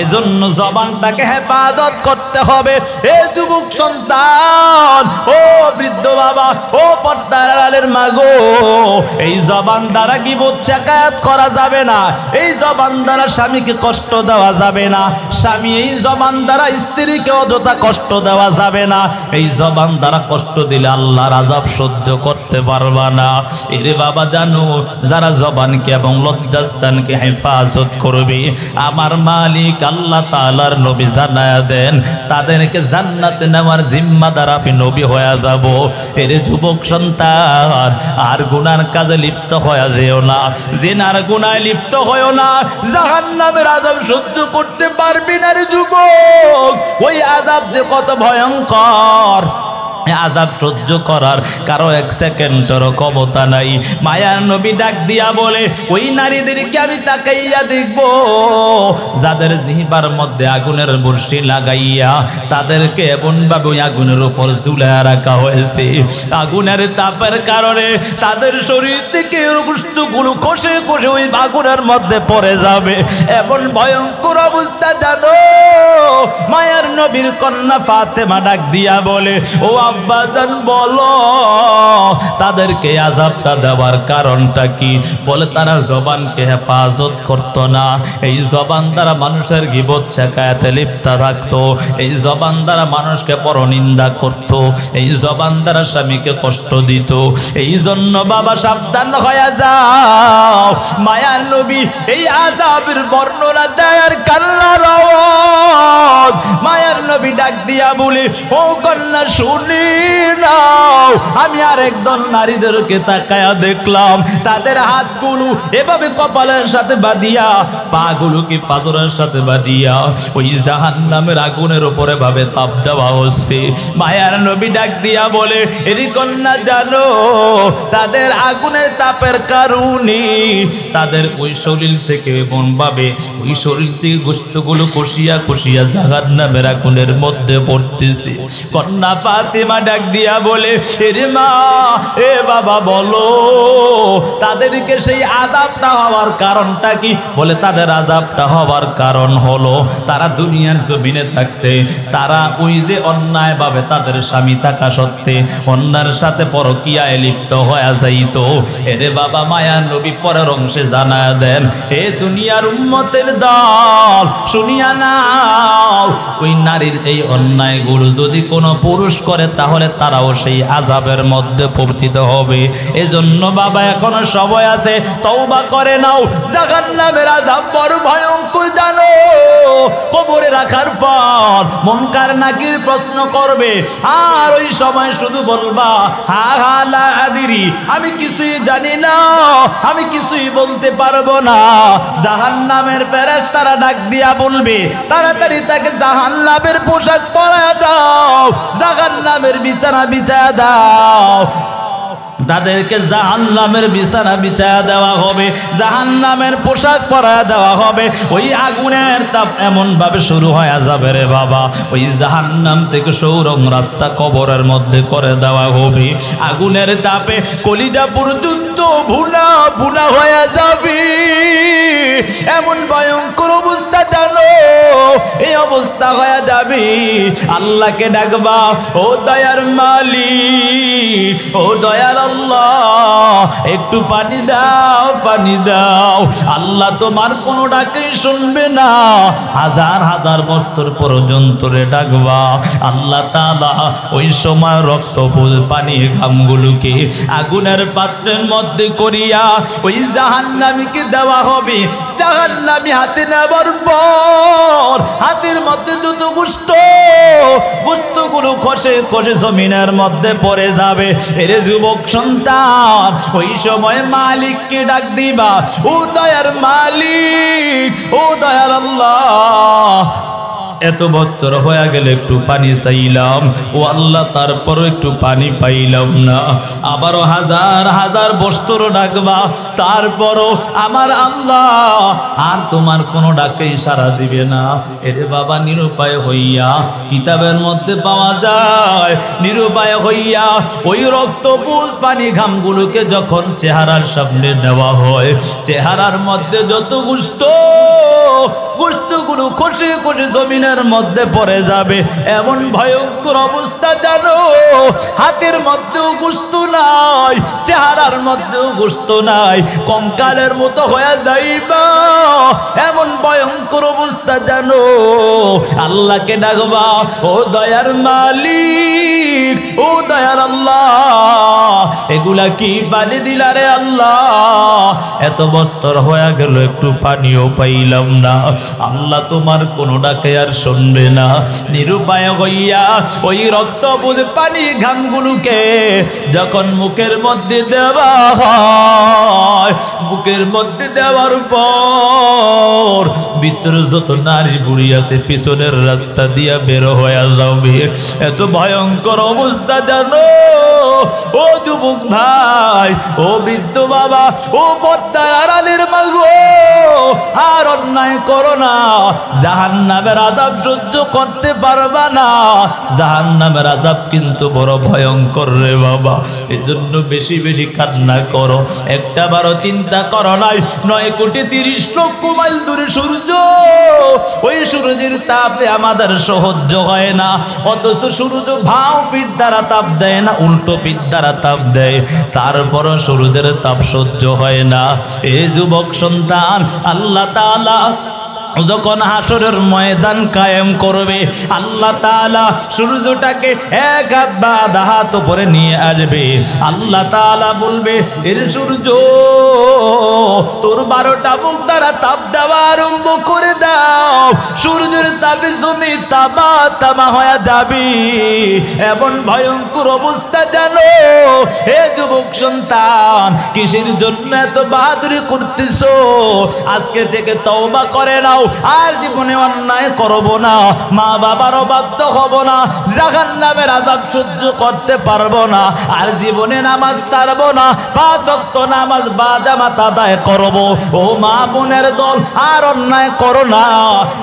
Speaker 1: এজন্য জবানটাকে হেফাজত করতে হবে। এ যুবক সন্তান, ও বৃদ্ধ বাবা, ও পর্দার আড়ালের মা গো, এই জবান দ্বারা গীবত শিকায়াত করা যাবে না, এই জবান দ্বারা স্বামীকে কষ্ট দেওয়া যাবে না, স্বামী এই জবান দ্বারা স্ত্রীকে অযথা কষ্ট দেওয়া যাবে না। এই জবান দ্বারা কষ্ট দিলে আল্লাহর আযাব সহ্য করতে পারবা না। এরে বাবা জানো, যারা জবানকে এবং লজ্জাস্থানকে হেফাজত করবে, আমার মালিক আল্লাহ তাআলার নবী জানায়া দেন তাদেরকে জান্নাতে নেওয়ার জিম্মাদার আমি নবী হয়ে যাব। এরে যুবক সন্তান, আর গুনার কাজে লিপ্ত হয়ে যেও না, জিনার গুনায় লিপ্ত হয়েও না, জাহান্নামের আযাব সহ্য করতে পারবি না রে যুবক। ওই আযাব যে কত ভয়ঙ্কর, আযাব সহ্য করার কারো এক সেকেন্ডেরও ক্ষমতা নাই। মায়ার নবী ডাক দিয়া বলে, ওই নারীদেরকে আমি তাকাইয়া দেখব যাদের জিহ্বার মধ্যে আগুনের বর্ষি লাগাইয়া তাদেরকে এমন ভাবে ওই আগুনের উপর ঝুলাইয়া রাখা হয়েছে, আগুনের চাপের কারণে তাদের শরীর থেকে গোশতগুলো খসে খসে ওই আগুনের মধ্যে পড়ে যাবে, এমন ভয়ঙ্কর অবস্থা জানো। মায়ার নবীর কন্যা ফাতেমা ডাক দিয়া বলে, ও আব্বাজান বলো তাদেরকে আযাবটা দেওয়ার কারণটা কি? বলে তারা জবানকে হেফাজত করতো না, এই জবান দ্বারা মানুষের গীবত শিকায়াতে লিপ্ত থাকতো, এই জবান দ্বারা মানুষকে পরনিন্দা করত, এই জবান দ্বারা স্বামীকে কষ্ট দিত। এই জন্য বাবা সাবধান হয়ে যাও। মায়ার নবী এই আযাবের বর্ণনা দেয় আর কান্নার আওয়াজ। মায়ার নবী ডাক দিয়া বলে, ও কন্যা শুনি নাও, আমি আর একদল নারীদেরকে তাকায়া দেখলাম তাদের হাতগুলো এভাবে কপালের সাথে বাঁধিয়া, পাগুলোকে পাথরের সাথে বাঁধিয়া ওই জাহান্নামের আগুনের উপরে ভাবে তাপ দেওয়া হচ্ছে। মায়ার নবী ডাক দিয়া বলে, এরি কন্যা জানো, তাদের আগুনের তাপের কারণে তাদের ওই শরীর থেকে এমন ভাবে
Speaker 2: ওই শরীর থেকে গোশতগুলো কষিয়া কষিয়া জাহান্নামের আগুনের মধ্যে পড়তেছে। কন্যা ফাতেমা ডাক দিয়া বলে, এরে মা, এ বাবা বলো তাদেরকে সেই আযাবটা হওয়ার কারণটা কি? বলে তাদের আযাবটা হওয়ার কারণ হলো তারা দুনিয়ার জমিনে থাকতে তারা ওই যে অন্যায় ভাবে তাদের স্বামী থাকা সত্ত্বে অন্যার সাথে পরকীয়ায় লিপ্ত হয়ে যাইত। এরে বাবা মায়া নবী পরের অংশে জানায়া দেন, হে দুনিয়ার উম্মতের দল শুনিয়া নাও, ওই নারীর এই অন্যায়গুলো যদি কোনো পুরুষ করে তাহলে তারাও সেই আযাবের মধ্যে পতিত হবে। এজন্য বাবা এখনো সময় আছে, তওবা করে নাও। জাহান্নামের আযাব বড় ভয়ঙ্কর জানো। কবরে রাখার পর মুনকার নাকির প্রশ্ন করবে, আর ওই সময় শুধু বলবা হা হা লা আদিরি, আমি কিছুই জানি না, আমি কিছুই বলতে পারবো না। জাহান্নামের ফেরেশতারা ডাক দিয়া বলবে, তাড়াতাড়ি তাকে জাহান্নামের পোশাক পরায় দাও, জাহান্নামের বিছানা বিছায়া দাও। তাদেরকে জাহান্নামের বিছানা বিছায়া দেওয়া হবে, জাহান্নামের পোশাক পরায়া দেওয়া হবে। ওই আগুনের তাপ এমন ভাবে শুরু হয়ে যাবে রে বাবা, ওই জাহান্নাম থেকে সৌরং রাস্তা কবরের মধ্যে করে দেওয়া হবে। আগুনের তাপে কলিজা পর্যন্ত ভুনা ভুনা হয়ে যাবে। এমন ভয়ঙ্কর অবস্থা জানো, এই অবস্থা হয়ে যাবে। আল্লাহকে ডাকবা, ও দয়ার মালিক, ও দয়ার আল্লাহ, একটু পানি দাও, পানি দাও। আল্লাহ তোমার কোনো ডাকে শুনবে না, হাজার হাজার বছর পর্যন্ত ডাকবা। আল্লাহ তাআলা ওই সময় রক্ত পানি ঘামগুলোকে আগুনের পাত্রের মধ্যে করিয়া ওই জাহান্নামীকে দেওয়া হবে। জাহান্নামী হাতে নেবার পর হাতের মধ্যে যত গোশতগুলো খসে খসে জমিনের মধ্যে পড়ে যাবে। এরে যুবক সন্তান, ওই সময় মালিককে ডাক দিবা, ও দয়ার মালিক, ও দয়ার আল্লাহ, এত বছর হয়ে গেল একটু পানি চাইলাম, ও আল্লাহ তারপর একটু পানি পাইলাম না। আবারও হাজার হাজার বছর ডাকবা, তারপরও আমার আল্লাহ আর তোমার কোনো ডাকে ইশারা দিবে না। এরে বাবা নিরুপায় হইয়া, কিতাবের মধ্যে পাওয়া যায়, নিরুপায় হইয়া ওই রক্তপুজ পানি ঘামগুলোকে যখন চেহারার সামনে নেওয়া হয়, চেহারার মধ্যে যত গোশতগুলো খসে খসে জমিনের মধ্যে পড়ে যাবে। এমন ভয়ঙ্কর অবস্থা জানো, হাতের মধ্যেও গোশত নাই, চেহারার মধ্যেও গোশত নাই, কঙ্কালের মতো হয়ে যাইবা। এমন ভয়ঙ্কর অবস্থা জানো। আল্লাহকে ডাকবা, ও দয়ার মালিক, ও দয়ার আল্লাহ, এগুলা কি পানি দিলা রে আল্লাহ? এত বছর হয়ে গেল একটু পানিও পাইলাম না। আল্লাহ তোমার কোনো ডাকে আর শুনবে না। নিরুপায় হইয়া ওই রক্তপুজ পানি ঘামগুলোকে যখন মুখের মধ্যে দেওয়া হয়, বুকের মধ্যে দেওয়ার পর ভিতরে যত নারী বুড়ি আছে পিছনের রাস্তা দিয়া বের হয়ে যাবে। এত ভয়ঙ্কর অবস্থা জানো। ও যুবক ভাই, ও বৃদ্ধ বাবা, ও পর্দার আড়ালের মা গো, আর অন্যায় করো না। জাহান্নামের আযাব সহ্য করতে পারবা না। জাহান্নামের আযাব কিন্তু বড় ভয়ঙ্কর রে বাবা। এজন্য বেশি বেশি কান্না করো। একটা বারো চিন্তা করো নাই 9,30,00,000 মাইল দূরে সূর্য, ওই সূর্যের তাপে আমাদের সহ্য হয় না। অথচ সূর্য ভাও পিঠ দ্বারা তাপ দেয় না, উল্টো পিঠ দ্বারা তাপ দেয়, তারপরও সূর্যের তাপ সহ্য হয় না। এ যুবক সন্তান, আল্লাহ তাআলা যখন হাসরের ময়দান কায়েম করবে, আল্লাহ তাআলা সূর্যটাকে এক হাত বা আধা হাত উপরে নিয়ে আসবে। আল্লাহ তাআলা বলবে, এর সূর্য, তোর 12টা মুখ দ্বারা তাপ দেওয়া আরম্ভ করে দাও। সূর্যের তাপে জমি তামা তামা হয়ে যাবে। এমন ভয়ঙ্কর অবস্থা জানো। হে যুবক সন্তান, কিসের জন্য এত বাহাদুরি করতেছো? আজকে থেকে তওবা করে নাও, আর জীবনে অন্যায় করব না, মা বাবারও বাধ্য হব না, জাহান্নামের আযাব সহ্য করতে পারবো না, আর জীবনে নামাজ ছাড়বো না, 5 ওয়াক্ত নামাজ বাজামাত আদায় করবো।
Speaker 1: ও মা বোনের দল, আর অন্যায় করো না,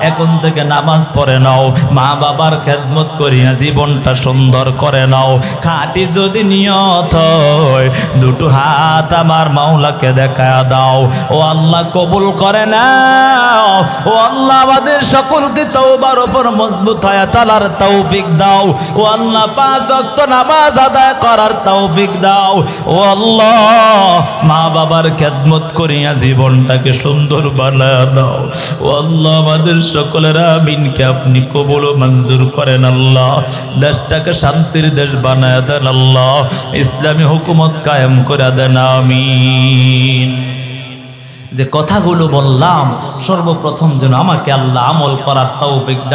Speaker 1: এখন থেকে নামাজ পড়ে নাও, মা বাবার খেদমত করিয়া জীবনটা সুন্দর করে নাও। খাঁটি যদি নিয়ত হয় দুটো হাত আমার মাওলাকে দেখায়া দাও। ও আল্লাহ কবুল করে নাও। ও আল্লাহ আমাদের সকলকে তওবার উপর মজবুত হয়ে চলার তৌফিক দাও। ও আল্লাহ 5 ওয়াক্ত নামাজ আদায় করার তৌফিক দাও। ও আল্লাহ মা বাবার খেদমত করিয়া জীবনটাকে সুন্দর বানায় দাও। ও আল্লাহ আমাদের সকলের আমিনকে আপনি কবুল ও মঞ্জুর করেন আল্লাহ। দেশটাকে শান্তির দেশ বানায় দেন আল্লাহ, ইসলামী হুকুমত কায়েম করে দেন আমিন। যে কথাগুলো বললাম সর্বপ্রথম যেন আমাকে আল্লাহ আমল করার তৌফিক দান